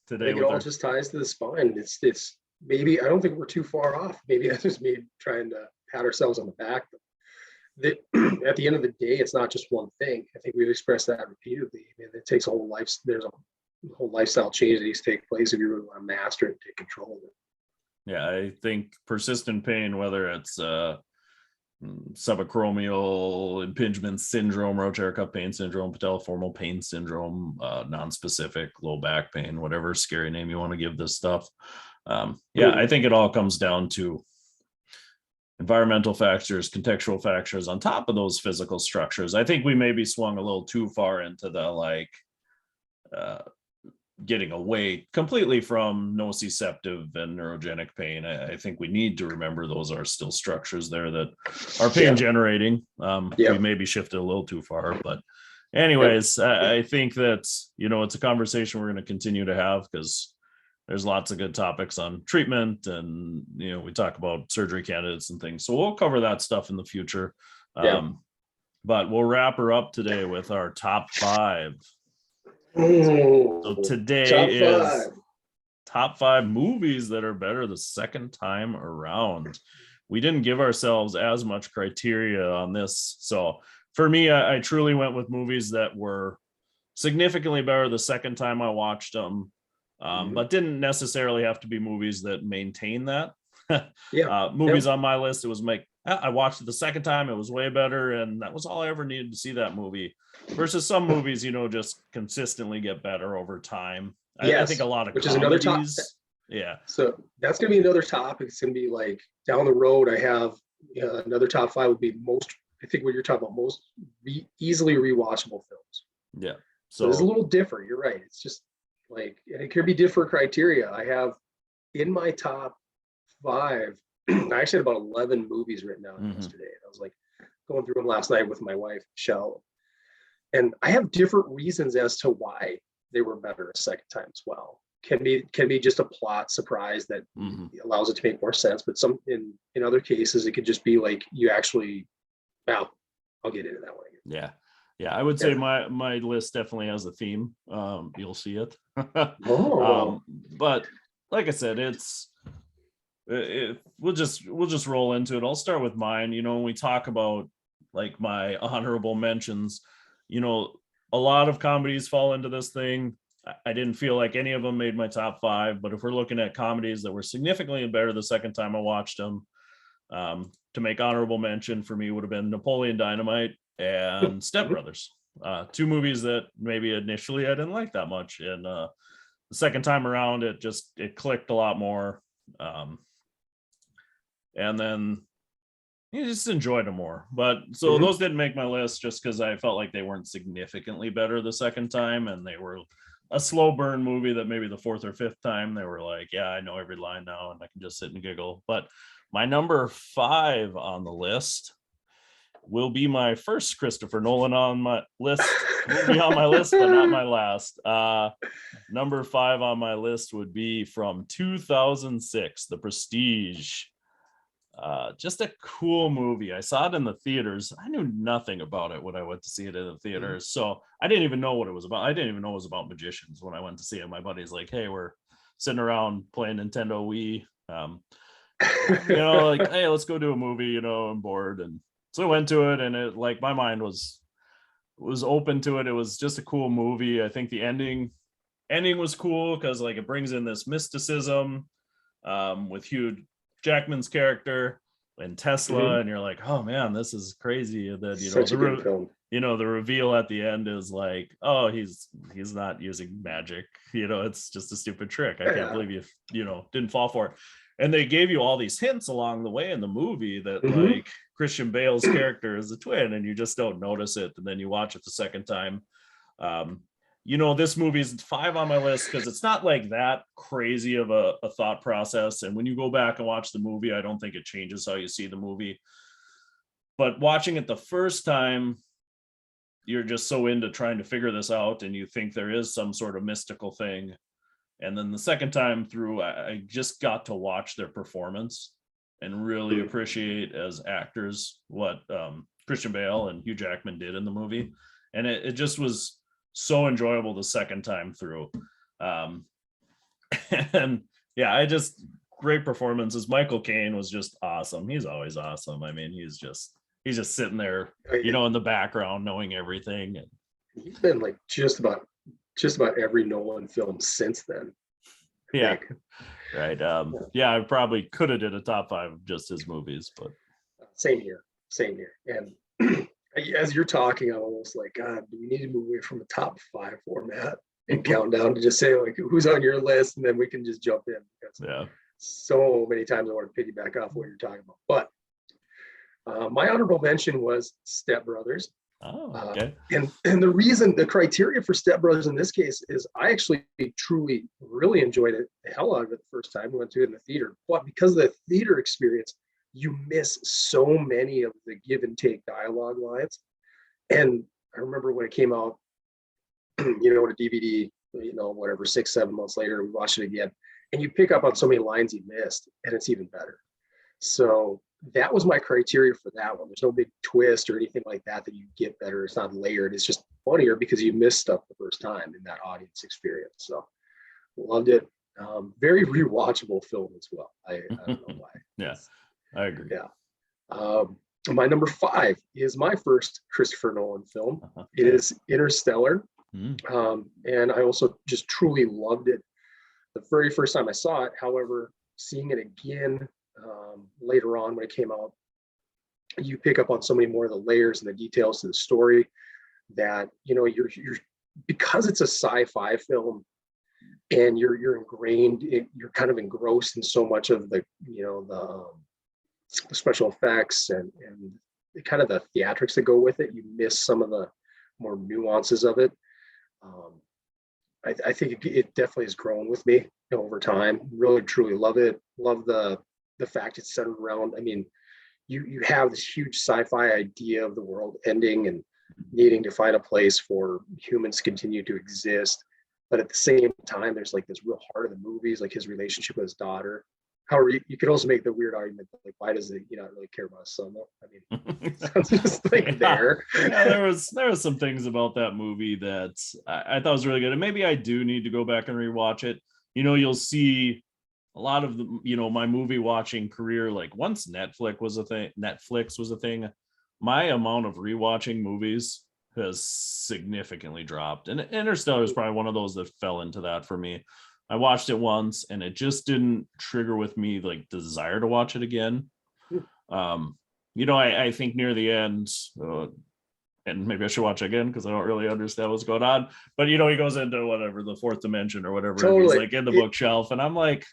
today think it with all just ties to the spine. It's maybe, I don't think we're too far off. Maybe that's just me trying to pat ourselves on the back. That at the end of the day, it's not just one thing. I think we've expressed that repeatedly. I mean, it takes a whole life. There's a whole lifestyle change that needs to take place if you really want to master it and take control of it. Yeah, I think persistent pain, whether it's subacromial impingement syndrome, rotator cuff pain syndrome, patelliformal pain syndrome, non-specific low back pain, whatever scary name you want to give this stuff. I think it all comes down to environmental factors, contextual factors on top of those physical structures. I think we maybe swung a little too far into the getting away completely from nociceptive and neurogenic pain. I think we need to remember those are still structures there that are pain generating. We maybe shifted a little too far, but anyways, I think that, it's a conversation we're going to continue to have, because there's lots of good topics on treatment, and, we talk about surgery candidates and things. So we'll cover that stuff in the future. But we'll wrap her up today with our top 5. So today is top 5 movies that are better the second time around. We didn't give ourselves as much criteria on this. So for me, I truly went with movies that were significantly better the second time I watched them, but didn't necessarily have to be movies that maintain that. Movies on my list, it was like, I watched it the second time, it was way better, and that was all I ever needed to see that movie. Versus some movies, just consistently get better over time. I think a lot of which comedies, is another topic. Yeah. So that's going to be another topic. It's going to be like down the road. I have another top 5 would be most, I think what you're talking about, most easily rewatchable films. Yeah. So it's a little different. You're right. It's just like, and it could be different criteria. I have in my top 5, I actually had about 11 movies written down yesterday. I was like going through them last night with my wife, Michelle. And I have different reasons as to why they were better a second time as well. Can be just a plot surprise that allows it to make more sense. But some in other cases, it could just be like you actually, well, I'll get into that one again. Yeah, I would say my list definitely has a theme. You'll see it. But like I said, we'll just roll into it. I'll start with mine. When we talk about like my honorable mentions, a lot of comedies fall into this thing. I didn't feel like any of them made my top 5, but if we're looking at comedies that were significantly better the second time I watched them, to make honorable mention for me would have been Napoleon Dynamite and Step Brothers. 2 movies that maybe initially I didn't like that much, and the second time around it clicked a lot more, and then you just enjoyed them more. But so those didn't make my list just because I felt like they weren't significantly better the second time, and they were a slow burn movie that maybe the 4th or 5th time they were like, yeah, I know every line now and I can just sit and giggle. But my number 5 on the list will be my first Christopher Nolan on my list. Will be on my list, but not my last. Number 5 on my list would be from 2006, The Prestige. Just a cool movie. I saw it in the theaters. I knew nothing about it when I went to see it in the theaters. So I didn't even know what it was about. I didn't even know it was about magicians when I went to see it. My buddy's like, hey, we're sitting around playing Nintendo Wii. Like, hey, let's go do a movie, I'm bored. And So I went to it, and it, like, my mind was open to it. It was just a cool movie. I think the ending was cool because, like, it brings in this mysticism with Hugh Jackman's character and Tesla, and you're like, oh man, this is crazy. And then, Such a good film. The reveal at the end is like, oh, he's not using magic. It's just a stupid trick. I can't believe you didn't fall for it. And they gave you all these hints along the way in the movie that like Christian Bale's character is a twin, and you just don't notice it. And then you watch it the second time. This movie's 5 on my list because it's not like that crazy of a thought process. And when you go back and watch the movie, I don't think it changes how you see the movie. But watching it the first time, you're just so into trying to figure this out, and you think there is some sort of mystical thing. And then the second time through, I just got to watch their performance and really appreciate as actors what Christian Bale and Hugh Jackman did in the movie. And it just was so enjoyable the second time through. And yeah, great performances. Michael Caine was just awesome. He's always awesome. I mean, he's just sitting there, in the background, knowing everything. And he's been like just about every Nolan film since then. Yeah. Right. I probably could have did a top 5 of just his movies, but same here. And as you're talking, I'm almost like, God, do we need to move away from a top 5 format and count down to just say like who's on your list, and then we can just jump in, because so many times I want to piggyback off what you're talking about. But my honorable mention was Step Brothers. Oh, okay. And the criteria for Step Brothers in this case is I actually truly really enjoyed it the hell out of it the first time we went to it in the theater. But because of the theater experience, you miss so many of the give and take dialogue lines. And I remember when it came out, to DVD, whatever, 6-7 months later, we watched it again, and you pick up on so many lines you missed, and it's even better. So that was my criteria for that one. There's no big twist or anything like that you get better. It's not layered. It's just funnier because you missed stuff the first time in that audience experience. So loved it. Very rewatchable film as well. I don't know why. Yeah, I agree. Yeah. My number 5 is my first Christopher Nolan film. Okay. It is Interstellar. And I also just truly loved it the very first time I saw it. However, seeing it again later on when it came out, you pick up on so many more of the layers and the details to the story that you're because it's a sci-fi film, and you're ingrained, you're kind of engrossed in so much of the special effects and kind of the theatrics that go with it. You miss some of the more nuances of it. I think it definitely has grown with me over time. Really truly love it. Love the fact it's centered around, I mean, you have this huge sci-fi idea of the world ending and needing to find a place for humans to continue to exist. But at the same time, there's like this real heart of the movies, like his relationship with his daughter. However, you could also make the weird argument that, like, why does he not really care about his son though? I mean, it's just like there. Yeah, there was some things about that movie that I thought was really good. And maybe I do need to go back and rewatch it. You'll see a lot of the, my movie watching career, like once Netflix was a thing, my amount of rewatching movies has significantly dropped. And Interstellar is probably one of those that fell into that for me. I watched it once and it just didn't trigger with me like desire to watch it again. I think near the end, and maybe I should watch it again because I don't really understand what's going on. But he goes into whatever the fourth dimension or whatever. Totally. He's like in the bookshelf, and I'm like,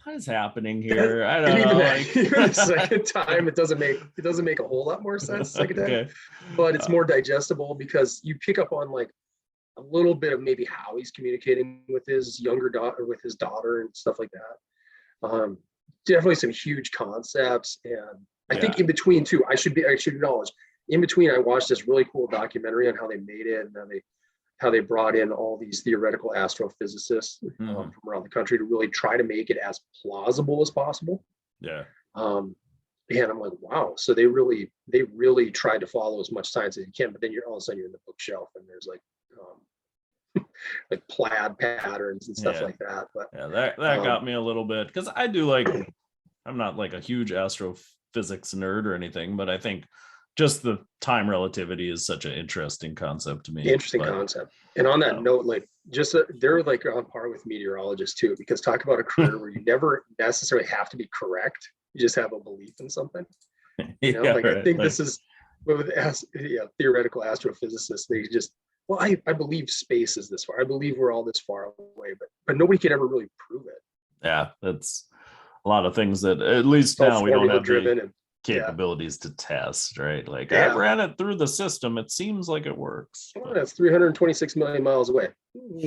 what is happening here? I don't know. Even the second time, it doesn't make a whole lot more sense the second time. Okay. But it's more digestible because you pick up on like a little bit of maybe how he's communicating with his younger daughter, with his daughter and stuff like that. Definitely some huge concepts. And I think in between too, I should acknowledge, in between I watched this really cool documentary on how they made it and how they brought in all these theoretical astrophysicists from around the country to really try to make it as plausible as possible. Yeah. And I'm like, wow. So they really tried to follow as much science as you can, but then all of a sudden you're in the bookshelf and there's like plaid patterns and stuff like that. But yeah, that got me a little bit because I do I'm not like a huge astrophysics nerd or anything, but I think just the time relativity is such an interesting concept to me. Interesting concept. And on that note, like just they're like on par with meteorologists too, because talk about a career where you never necessarily have to be correct. You just have a belief in something. You know, like right. I think this is with theoretical astrophysicists, they just, well, I believe space is this far. I believe we're all this far away, but nobody can ever really prove it. Yeah, that's a lot of things that at least now we don't have the capabilities to test, right? Like I ran it through the system. It seems like it works. Well, that's 326 million miles away,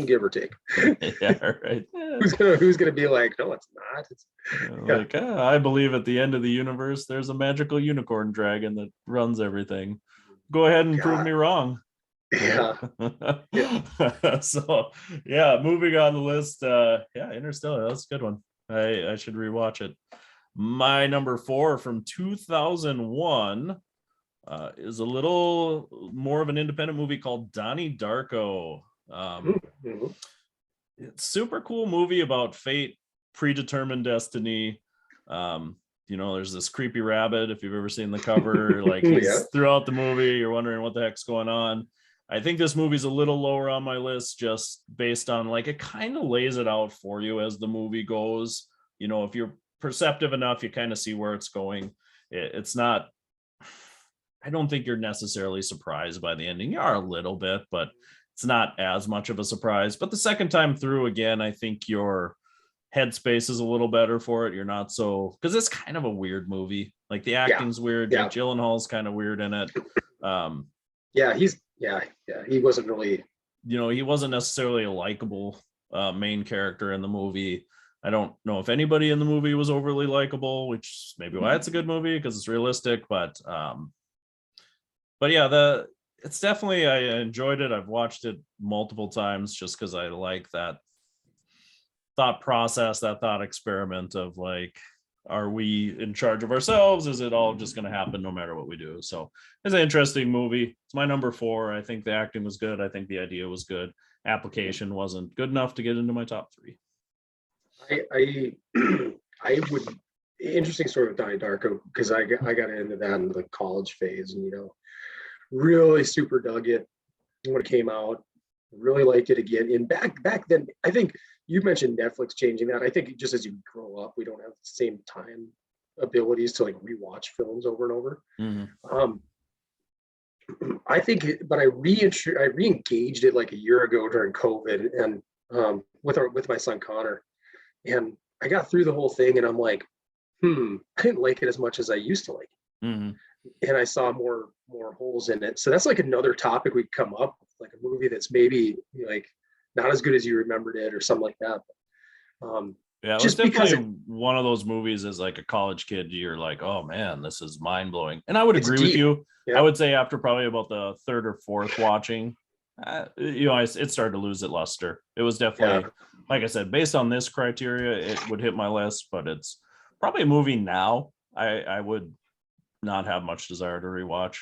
give or take. Yeah, right. Who's gonna be like, no, it's not. It's like I believe at the end of the universe, there's a magical unicorn dragon that runs everything. Go ahead and prove me wrong. Yeah. So moving on the list. Interstellar. That's a good one. I should rewatch it. My number 4 from 2001 is a little more of an independent movie called Donnie Darko. It's super cool movie about fate, predetermined destiny. There's this creepy rabbit. If you've ever seen the cover, like he's throughout the movie, you're wondering what the heck's going on. I think this movie's a little lower on my list just based on like it kind of lays it out for you as the movie goes. You know, if you're perceptive enough, you kind of see where it's going. It's not, I don't think you're necessarily surprised by the ending. You are a little bit, but it's not as much of a surprise. But the second time through, again, I think your headspace is a little better for it. You're not so, because it's kind of a weird movie. Like the acting's weird. Jake Gyllenhaal's kind of weird in it. He wasn't really, he wasn't necessarily a likable main character in the movie. I don't know if anybody in the movie was overly likable, which is maybe why it's a good movie because it's realistic. But it's definitely, I enjoyed it. I've watched it multiple times just because I like that thought process, that thought experiment of like, are we in charge of ourselves? Is it all just going to happen no matter what we do? So it's an interesting movie. It's my number 4. I think the acting was good. I think the idea was good. Application wasn't good enough to get into my top 3. I would, interesting story with Donnie Darko, because I got into that in the college phase and, really super dug it when it came out, really liked it again. And back then, I think you mentioned Netflix changing that. I think just as you grow up, we don't have the same time abilities to like rewatch films over and over. I think, but I re-engaged it like a year ago during COVID and with my son Connor. And I got through the whole thing and I'm like, I didn't like it as much as I used to like it. And I saw more holes in it. So that's like another topic we come up with, like a movie that's maybe like not as good as you remembered it or something like that. Just because one of those movies as like a college kid, you're like, oh man, this is mind blowing. And I would agree with you. I would say after probably about the 3rd or 4th watching, it started to lose its luster. It was definitely, like I said, based on this criteria, it would hit my list, but it's probably a movie now I would not have much desire to rewatch.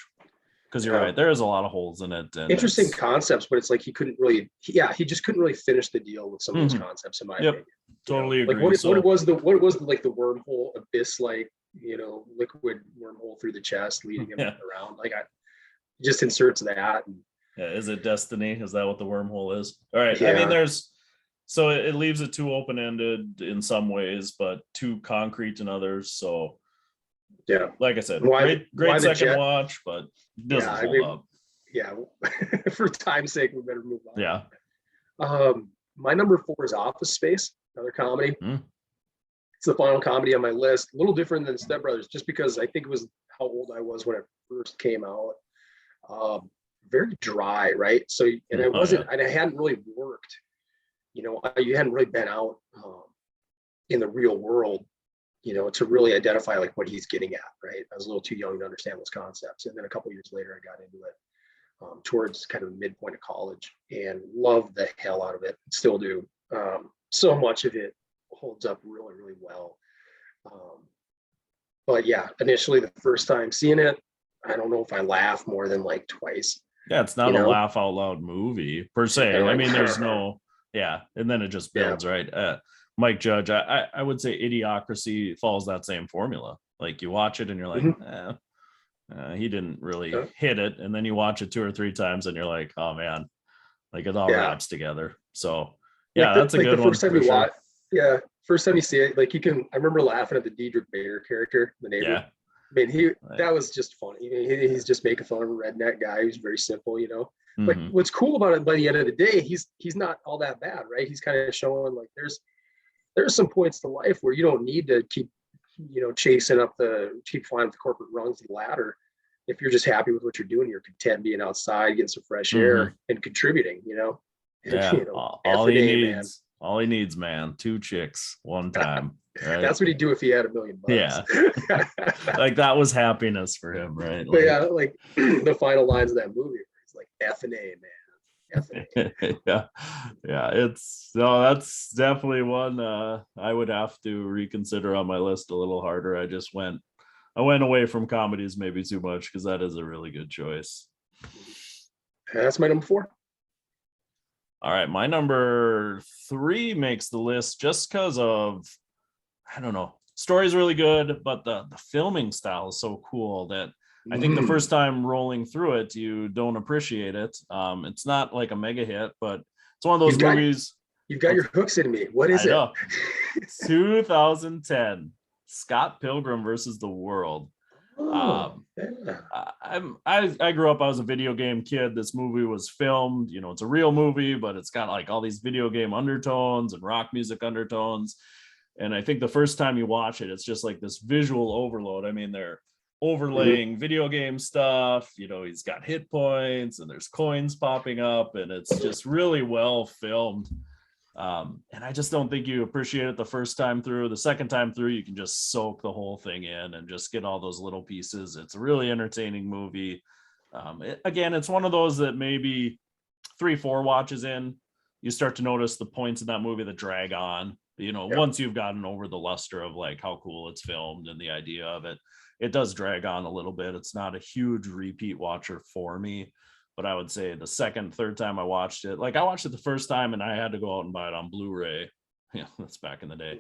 Because you're right, there is a lot of holes in it. And interesting concepts, but it's like he couldn't really, he just couldn't really finish the deal with some of those concepts, in my opinion. Totally agree. Like what was the like the wormhole abyss, like liquid wormhole through the chest leading him around? Like I just inserts that. And, is it destiny? Is that what the wormhole is? All right. I mean, so it leaves it too open-ended in some ways, but too concrete in others. So like I said, great second watch, but doesn't hold up. Yeah, for time's sake, we better move on. Yeah. My number 4 is Office Space, another comedy. It's the final comedy on my list. A little different than Step Brothers, just because I think it was how old I was when it first came out. Very dry, right? So, and I wasn't, and I hadn't really worked. You hadn't really been out in the real world, to really identify like what he's getting at, right? I was a little too young to understand those concepts. And then a couple years later, I got into it towards kind of the midpoint of college and loved the hell out of it. Still do. So much of it holds up really, really well. But yeah, initially the first time seeing it, I don't know if I laughed more than like twice. Yeah, it's not a laugh out loud movie per se. I mean, there's no, and then it just builds, right? Mike Judge, I would say Idiocracy follows that same formula. Like you watch it and you're like, he didn't really Yeah. hit it. And then you watch it 2 or 3 times and you're like, oh man, like it all Yeah. wraps togetger. So Like yeah, that's a good the one first time for you sure. watch, yeah, first time you see it, like I remember laughing at the Diedrich Bader character, the neighbor. Yeah. I mean, that was just funny. He's just making fun of a redneck guy who's very simple, But Mm-hmm. what's cool about it, by the end of the day, he's not all that bad, right? He's kind of showing like there's some points to life where you don't need to keep, keep climbing the corporate rungs of the ladder. If you're just happy with what you're doing, you're content being outside, getting some fresh Mm-hmm. air, and contributing. Yeah. All he Day, man. needs, all he needs, man, 2 chicks one time. Right. That's what he'd do if he had $1 million. Yeah. Like that was happiness for him, right? But yeah, like the final lines of that movie, it's like F and A, man. F and A. Yeah. That's definitely one I would have to reconsider on my list a little harder. I went away from comedies maybe too much because that is a really good choice. That's my number 4. All right, my number 3 makes the list just because of, I don't know, story's really good, but the filming style is so cool that I think the first time rolling through it, you don't appreciate it. It's not like a mega hit, but it's one of those movies. You've got your hooks in me. What is it? 2010, Scott Pilgrim versus the World. Yeah. I grew up, I was a video game kid. This movie was filmed, it's a real movie, but it's got like all these video game undertones and rock music undertones. And I think the first time you watch it, it's just like this visual overload. I mean, they're overlaying video game stuff, he's got hit points and there's coins popping up, and it's just really well filmed. And I just don't think you appreciate it the first time through. The second time through, you can just soak the whole thing in and just get all those little pieces. It's a really entertaining movie. It's one of those that maybe 3-4 watches in, you start to notice the points in that movie that drag on. Once you've gotten over the luster of like how cool it's filmed and the idea of it, it does drag on a little bit. It's not a huge repeat watcher for me. But I would say the second, third time I watched it, like I watched it the first time and I had to go out and buy it on Blu-ray. Yeah, that's back in the day.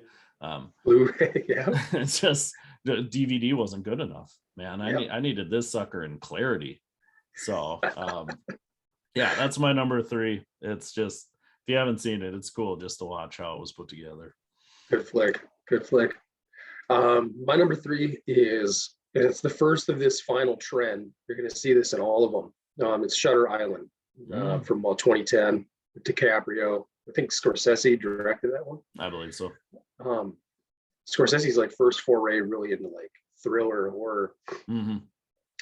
Blu-ray, yeah. It's just the DVD wasn't good enough, man. I needed this sucker in clarity. So yeah, that's my number 3. It's just, if you haven't seen it, it's cool just to watch how it was put together. Good flick. My number 3 is, and it's the first of this final trend. You're going to see this in all of them. It's Shutter Island from 2010. DiCaprio. I think Scorsese directed that one. I believe so. Scorsese's like first foray really into like thriller horror. Mm-hmm.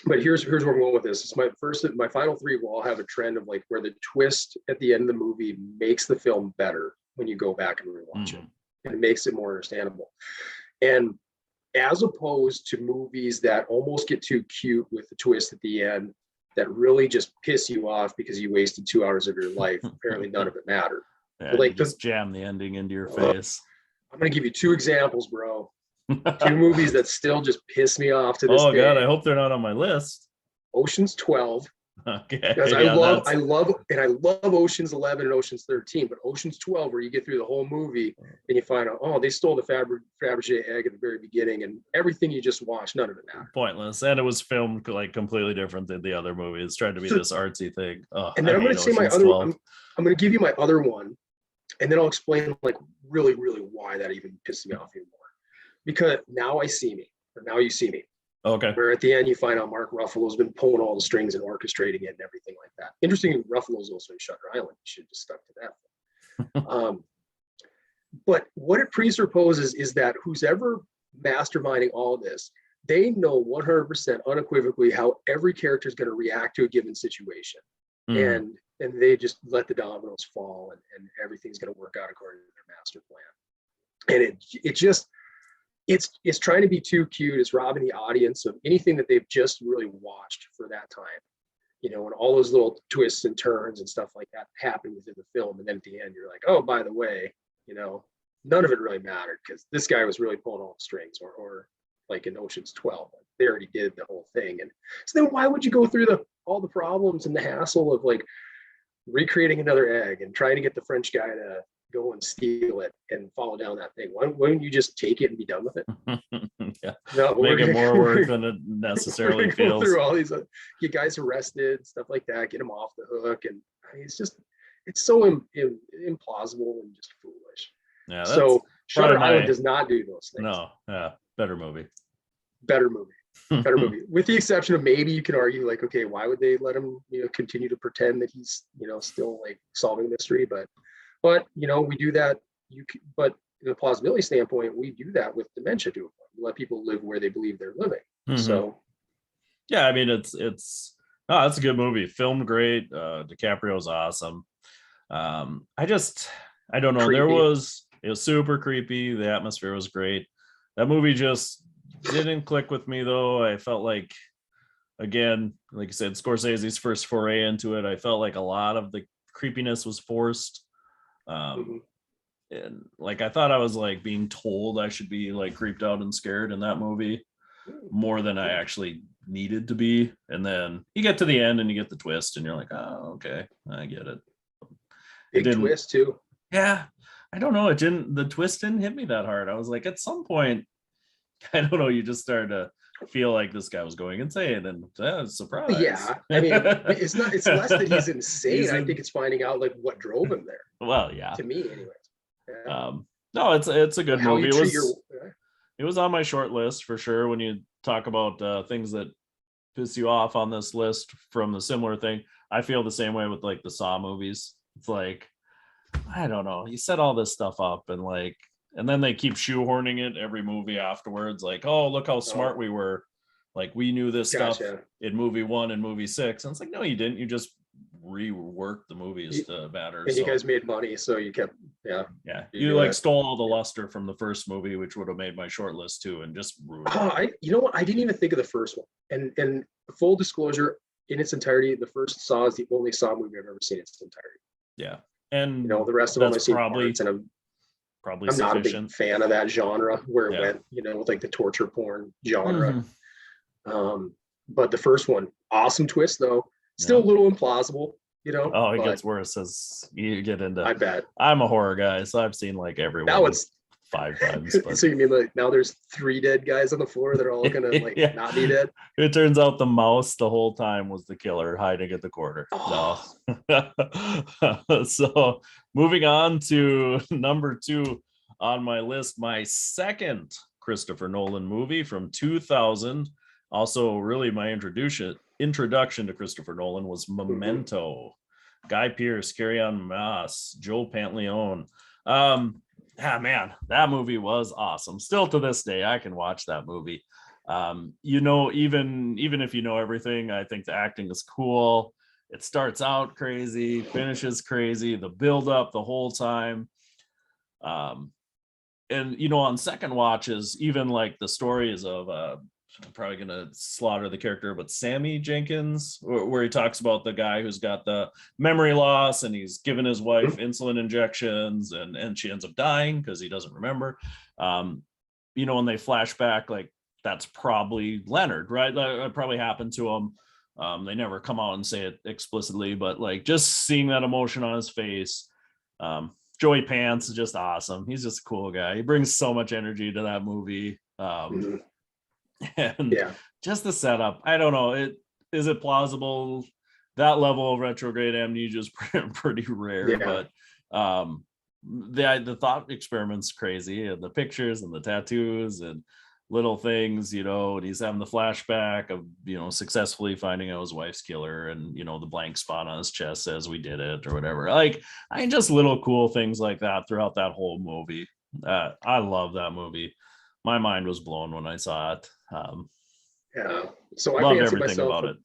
But here's where I'm going with this. It's my final 3 will all have a trend of like where the twist at the end of the movie makes the film better when you go back and rewatch it, and it makes it more understandable. And as opposed to movies that almost get too cute with the twist at the end, that really just piss you off because you wasted 2 hours of your life. Apparently none of it mattered. Yeah, like just jam the ending into your face. I'm going to give you 2 examples, bro. 2 movies that still just piss me off to this day. Oh God, I hope they're not on my list. Ocean's 12. Okay. Because I love Ocean's 11 and Ocean's 13, but Ocean's 12, where you get through the whole movie and you find out, oh, they stole the Fabergé egg at the very beginning, and everything you just watched, none of it mattered. Pointless, and it was filmed like completely different than the other movies. Tried to be this artsy thing. Oh, and then I'm going to say my other. I'm going to give you my other one, and then I'll explain like really, really why that even pisses me off anymore. Because now I see me, or now you see me. Okay. Where at the end you find out Mark Ruffalo's been pulling all the strings and orchestrating it and everything like that. Interesting, Ruffalo's also in Shutter Island. You should have just stuck to that. But what it presupposes is that who's ever masterminding all this, they know 100% unequivocally how every character is going to react to a given situation. And they just let the dominoes fall, and everything's going to work out according to their master plan. And it just, it's trying to be too cute. It's robbing the audience of anything that they've just really watched for that time, and all those little twists and turns and stuff like that happen within the film. And then at the end, you're like, oh, by the way, none of it really mattered because this guy was really pulling all the strings, or like in Ocean's 12, they already did the whole thing. And so then why would you go through all the problems and the hassle of like recreating another egg and trying to get the French guy to go and steal it and follow down that thing? Why wouldn't you just take it and be done with it? Yeah, No, make it more work than it we're necessarily gonna go feels. through all these, get guys arrested, stuff like that, get them off the hook, and I mean, it's so implausible and just foolish. Yeah, that's So Shutter probably Island does not do those things. no, yeah, better movie. Better movie, with the exception of maybe you can argue like, okay, why would they let him, continue to pretend that he's, still like solving mystery? But we do that. But in a plausibility standpoint, we do that with dementia to a point. We let people live where they believe they're living. So yeah, I mean, it's a good movie, filmed great. DiCaprio's awesome. I don't know. Creepy. It was super creepy. The atmosphere was great. That movie just didn't click with me though. I felt like, again, like you said, Scorsese's first foray into it, I felt like a lot of the creepiness was forced. And like I thought I was like being told I should be like creeped out and scared in that movie more than I actually needed to be. And then you get to the end and you get the twist and you're like, oh, okay, I get it. Big twist too. Yeah. I don't know. The twist didn't hit me that hard. I was like, at some point, I don't know, you just started to feel like this guy was going insane, and surprise. Yeah. I mean, it's less that he's insane. I think it's finding out like what drove him there. Well, yeah. To me anyway. Yeah. No, it's a good movie. It was on my short list for sure. When you talk about things that piss you off on this list from the similar thing, I feel the same way with like the Saw movies. It's like, I don't know, you set all this stuff up and then they keep shoehorning it every movie afterwards, like, oh, look how smart we were, like we knew this stuff in movie 1 and movie 6, and it's like, no, you didn't. You just reworked the movies to matter. And you guys made money, so you kept you like stole all the luster from the first movie, which would have made my short list too, and just ruined it. You know what, I didn't even think of the first one, and full disclosure, in its entirety, the first Saw is the only Saw movie I've ever seen in its entirety. Yeah, and the rest of them I've seen parts, and I'm not a big fan of that genre where it went, with like the torture porn genre. But the first one, awesome twist though, still a little implausible, Oh, it gets worse as you get into. I bet. I'm a horror guy, so I've seen like every that one one's 5 times. But... So you mean like now there's 3 dead guys on the floor that are all gonna like not be dead? It turns out the mouse the whole time was the killer hiding at the corner. Oh. No. So moving on to number 2 on my list, my second Christopher Nolan movie from 2000. Also, really my introduction to Christopher Nolan was Memento. Guy Pearce, Carrie-Anne Moss, Joe Pantoliano. Man, that movie was awesome. Still to this day, I can watch that movie. Even if you know everything, I think the acting is cool. It starts out crazy, finishes crazy, the build up the whole time. And on second watches, even like the stories of I'm probably gonna slaughter the character, but Sammy Jenkins, where he talks about the guy who's got the memory loss and he's given his wife insulin injections and she ends up dying because he doesn't remember. When they flash back, like that's probably Leonard, right? That probably happened to him. They never come out and say it explicitly, but like just seeing that emotion on his face. Joey Pants is just awesome. He's just a cool guy. He brings so much energy to that movie. And just the setup, I don't know, is it plausible? That level of retrograde amnesia is pretty rare, but the thought experiment's crazy, and the pictures and the tattoos and little things, and he's having the flashback of successfully finding out his wife's killer, and the blank spot on his chest says we did it or whatever. Like, just little cool things like that throughout that whole movie. I love that movie. My mind was blown when I saw it. So loved everything about it.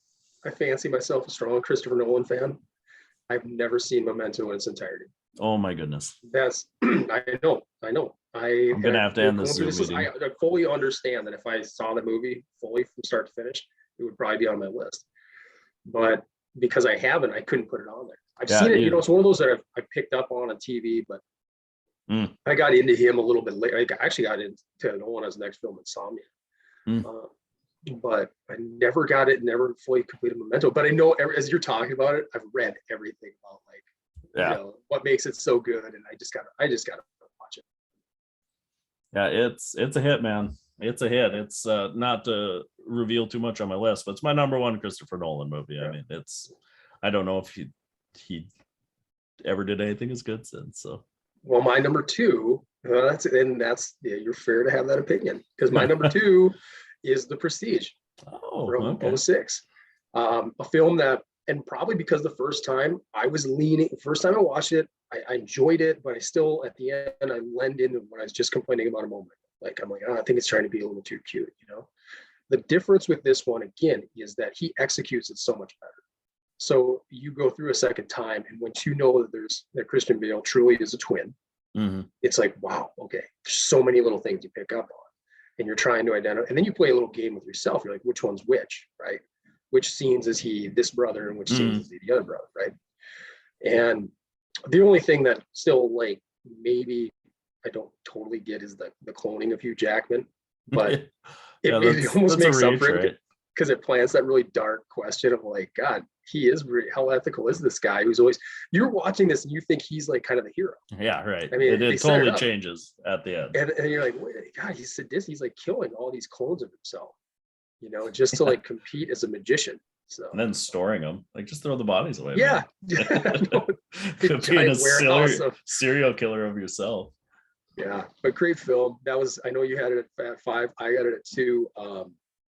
I fancy myself a strong Christopher Nolan fan. I've never seen Memento in its entirety. Oh my goodness. That's I know. I'm gonna have to end this Zoom meeting. I fully understand that if I saw the movie fully from start to finish, it would probably be on my list. But because I haven't, I couldn't put it on there. I've seen it, it's one of those that I picked up on TV, but I got into him a little bit later. I actually got into Nolan as next film, Insomnia. But I never got it, never fully completed Memento. But I know, as you're talking about it, I've read everything about like Yeah. What makes it so good. And I just gotta watch it. Yeah, it's a hit, man. It's a hit. It's not to reveal too much on my list, but it's my number one Christopher Nolan movie. Yeah. I mean, I don't know if he ever did anything as good since. So, well, my number two, you're fair to have that opinion, because my number two is The Prestige from okay. 06. A film that, and probably because the first time I watched it, I enjoyed it, but I still, at the end, I lend into what I was just complaining about a moment. Like, I'm like, I think it's trying to be a little too cute, The difference with this one, again, is that he executes it so much better. So you go through a second time, and once you know that Christian Bale truly is a twin, it's like, wow, okay, there's so many little things you pick up on, and you're trying to identify, and then you play a little game with yourself. You're like, which one's which, right? Which scenes is he this brother, and which scenes is he the other brother, right? And the only thing that still, like, maybe I don't totally get is the cloning of Hugh Jackman, but it almost makes up for it, because it plants that really dark question of, like, God, how ethical is this guy who's always, you're watching this and you think he's like kind of the hero. Yeah, right. I mean, it totally changes at the end. And you're like, wait, God, he's sadistic. He's like killing all these clones of himself, just to like compete as a magician. So, and then storing them, like, just throw the bodies away. Yeah. Being a serial killer of yourself. Yeah, but great film. I know you had it at 5. I got it at 2.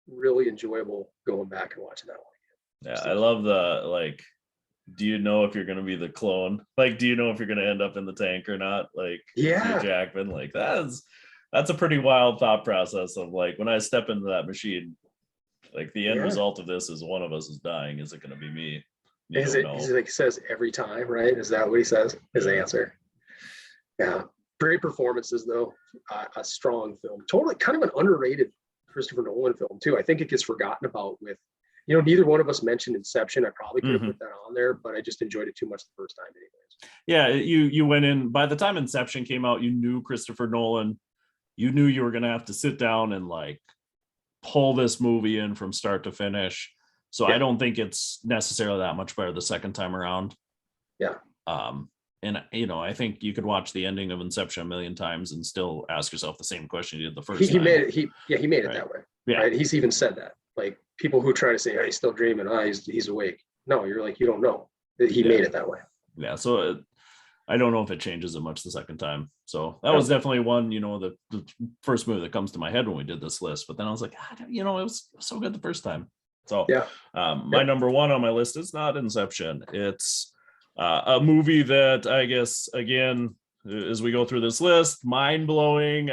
Really enjoyable going back and watching that one. Yeah, I love like, do you know if you're going to be the clone? Like, do you know if you're going to end up in the tank or not? Like, yeah, Jackman, like, that's a pretty wild thought process of, like, when I step into that machine, like, the end result of this is one of us is dying. Is it going to be me? Is it like he says every time, right? Is that what he says? His answer. Yeah. Great performances, though. A strong film. Totally kind of an underrated Christopher Nolan film, too. I think it gets forgotten about with, neither one of us mentioned Inception. I probably could have put that on there, but I just enjoyed it too much the first time anyways. Yeah, you went in, by the time Inception came out, you knew Christopher Nolan. You knew you were going to have to sit down and, like, pull this movie in from start to finish. So I don't think it's necessarily that much better the second time around. Yeah. And, I think you could watch the ending of Inception a million times and still ask yourself the same question you did the first time. He made it that way. Yeah. Right? He's even said that. Like, people who try to say, he's still dreaming, he's awake. No, you're like, you don't know. He made it that way. Yeah. So I don't know if it changes it much the second time. So that was definitely one, the first movie that comes to my head when we did this list. But then I was like, it was so good the first time. So my number one on my list is not Inception. It's a movie that, I guess, again, as we go through this list, mind-blowing.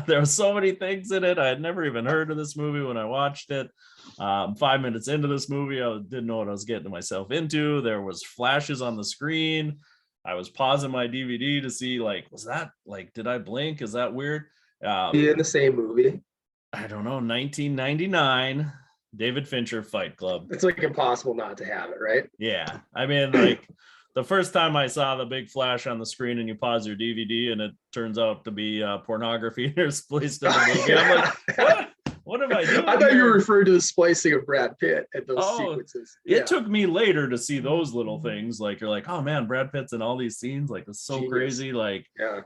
There were so many things in it. I had never even heard of this movie when I watched it. 5 minutes into this movie, I didn't know what I was getting myself into. There was flashes on the screen. I was pausing my DVD to see, like, was that, like, did I blink? Is that weird? In the same movie. I don't know. 1999. David Fincher, Fight Club. It's like impossible not to have it, right? Yeah. I mean, like, the first time I saw the big flash on the screen and you pause your DVD and it turns out to be pornography placed in the movie, I'm like, what am I doing? I thought you were referring to the splicing of Brad Pitt at those sequences. It took me later to see those little things. Like, you're like, oh man, Brad Pitt's in all these scenes. Like, it's so crazy. Like, and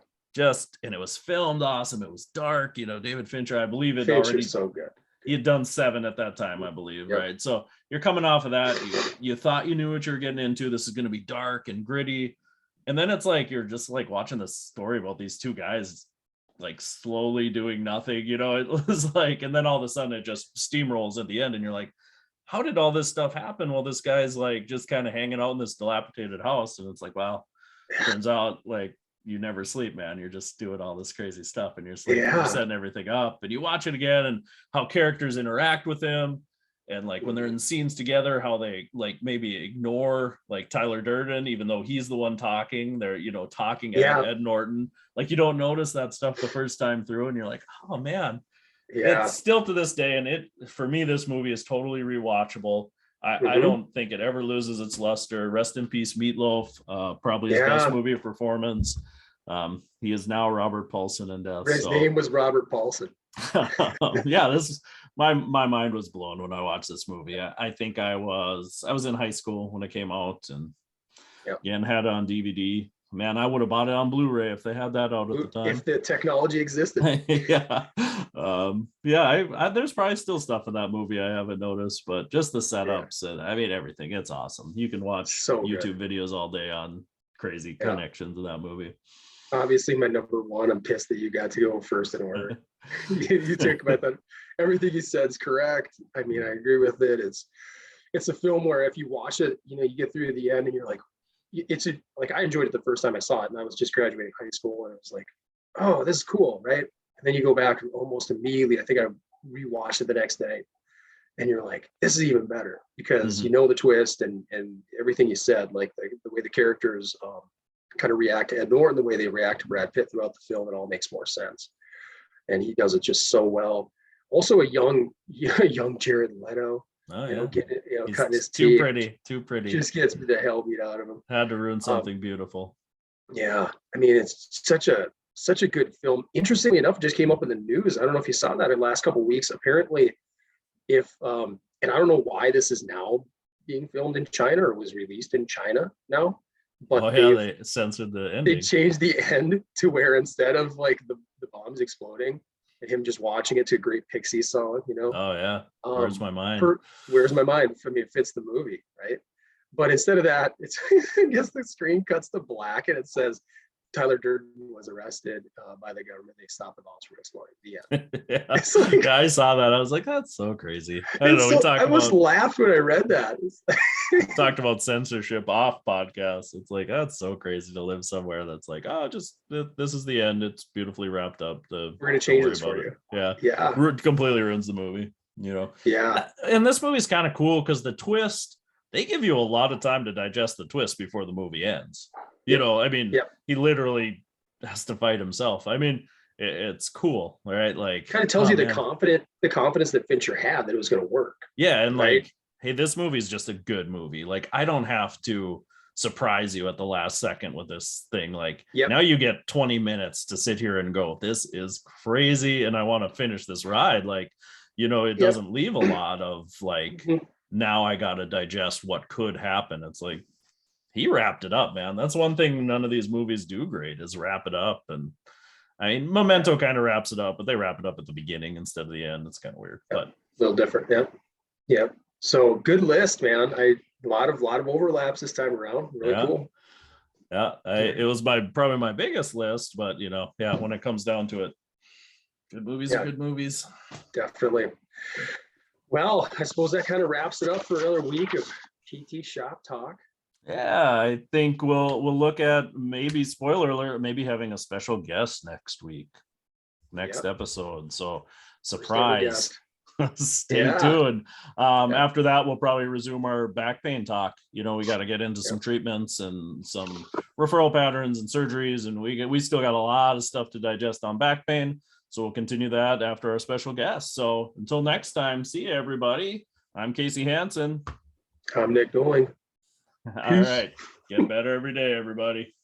it was filmed awesome. It was dark. David Fincher, I believe it already. So good. He had done 7 at that time, I believe, right? So you're coming off of that. You thought you knew what you were getting into. This is going to be dark and gritty. And then it's like, you're just like watching this story about these two guys, like, slowly doing nothing, it was like, and then all of a sudden it just steamrolls at the end. And you're like, how did all this stuff happen? Well, this guy's like just kind of hanging out in this dilapidated house. And it's like, wow, turns out, like, you never sleep, man. You're just doing all this crazy stuff and you're setting everything up, and you watch it again and how characters interact with him. And, like, when they're in scenes together, how they, like, maybe ignore, like, Tyler Durden, even though he's the one talking, they're, talking at Ed Norton. Like, you don't notice that stuff the first time through and you're like, oh man, it's still to this day. And for me, this movie is totally rewatchable. I don't think it ever loses its luster. Rest in peace, Meatloaf. Probably his best movie performance. He is now Robert Paulson in death. His name was Robert Paulson. Yeah, this is my mind was blown when I watched this movie. I think I was in high school when it came out, and Yep. Again, had it on DVD. Man, I would have bought it on Blu-ray if they had that out at the time. If the technology existed. Yeah. There's probably still stuff in that movie I haven't noticed, but just the setups and I mean everything. It's awesome. You can watch YouTube videos all day on crazy connections of that movie. Obviously, my number one. I'm pissed that you got to go first in order. You took my thought. Everything you said is correct. I mean, I agree with it. It's a film where if you watch it, you know, you get through to the end and you're like, like I enjoyed it the first time I saw it, and I was just graduating high school, and it was like, oh, this is cool, right? And then you go back almost immediately. I think I rewatched it the next day, and you're like, this is even better because you know the twist and everything you said, like the way the characters kind of react to Ed Norton, the way they react to Brad Pitt throughout the film, it all makes more sense. And he does it just so well. Also a young Jared Leto. Oh yeah, cutting his teeth. Too pretty. Just gets the hell beat out of him. Had to ruin something beautiful. Yeah, I mean, it's such a good film. Interestingly enough, it just came up in the news. I don't know if you saw that in the last couple of weeks. Apparently, and I don't know why this is now being filmed in China or was released in China now, but they censored the ending. They changed the end to where instead of like the bombs exploding and him just watching it to a great Pixies song, you know. Oh yeah, Where's My Mind? Where's My Mind? I mean, it fits the movie, right? But instead of that, it's I guess the screen cuts to black and it says Tyler Durden was arrested by the government. They stopped the bombs from exploding. Yeah. Like, I saw that. I was like, that's so crazy. I don't know. I almost laughed when I read that. Talked about censorship off podcasts. It's like, that's so crazy to live somewhere that's like, just this is the end. It's beautifully wrapped up. We're gonna change this for you. Yeah. Completely ruins the movie. You know. Yeah. And this movie's kind of cool because the twist, they give you a lot of time to digest the twist before the movie ends. You know, I mean, he literally has to fight himself. I mean, it's cool, right? Like, kind of tells you the confidence that Fincher had that it was going to work. Yeah, and like, hey, this movie's just a good movie. Like, I don't have to surprise you at the last second with this thing. Like, now you get 20 minutes to sit here and go, this is crazy, and I want to finish this ride. Like, you know, it doesn't leave a lot of like, now I got to digest what could happen. It's like, he wrapped it up, man. That's one thing none of these movies do great is wrap it up. And I mean, Memento kind of wraps it up, but they wrap it up at the beginning instead of the end. It's kind of weird, but a little different. Yeah. So good list, man. A lot of overlaps this time around. Really cool. Yeah, it was probably my biggest list, but you know, when it comes down to it, good movies are good movies. Definitely. Well, I suppose that kind of wraps it up for another week of PT Shop Talk. Yeah, I think we'll look at, maybe, spoiler alert, maybe having a special guest next week, episode. So surprise. Stay tuned. After that, we'll probably resume our back pain talk. You know, we got to get into some treatments and some referral patterns and surgeries, and we still got a lot of stuff to digest on back pain. So we'll continue that after our special guest. So until next time, see you, everybody. I'm Casey Hansen. I'm Nick Doling. All right. Get better every day, everybody.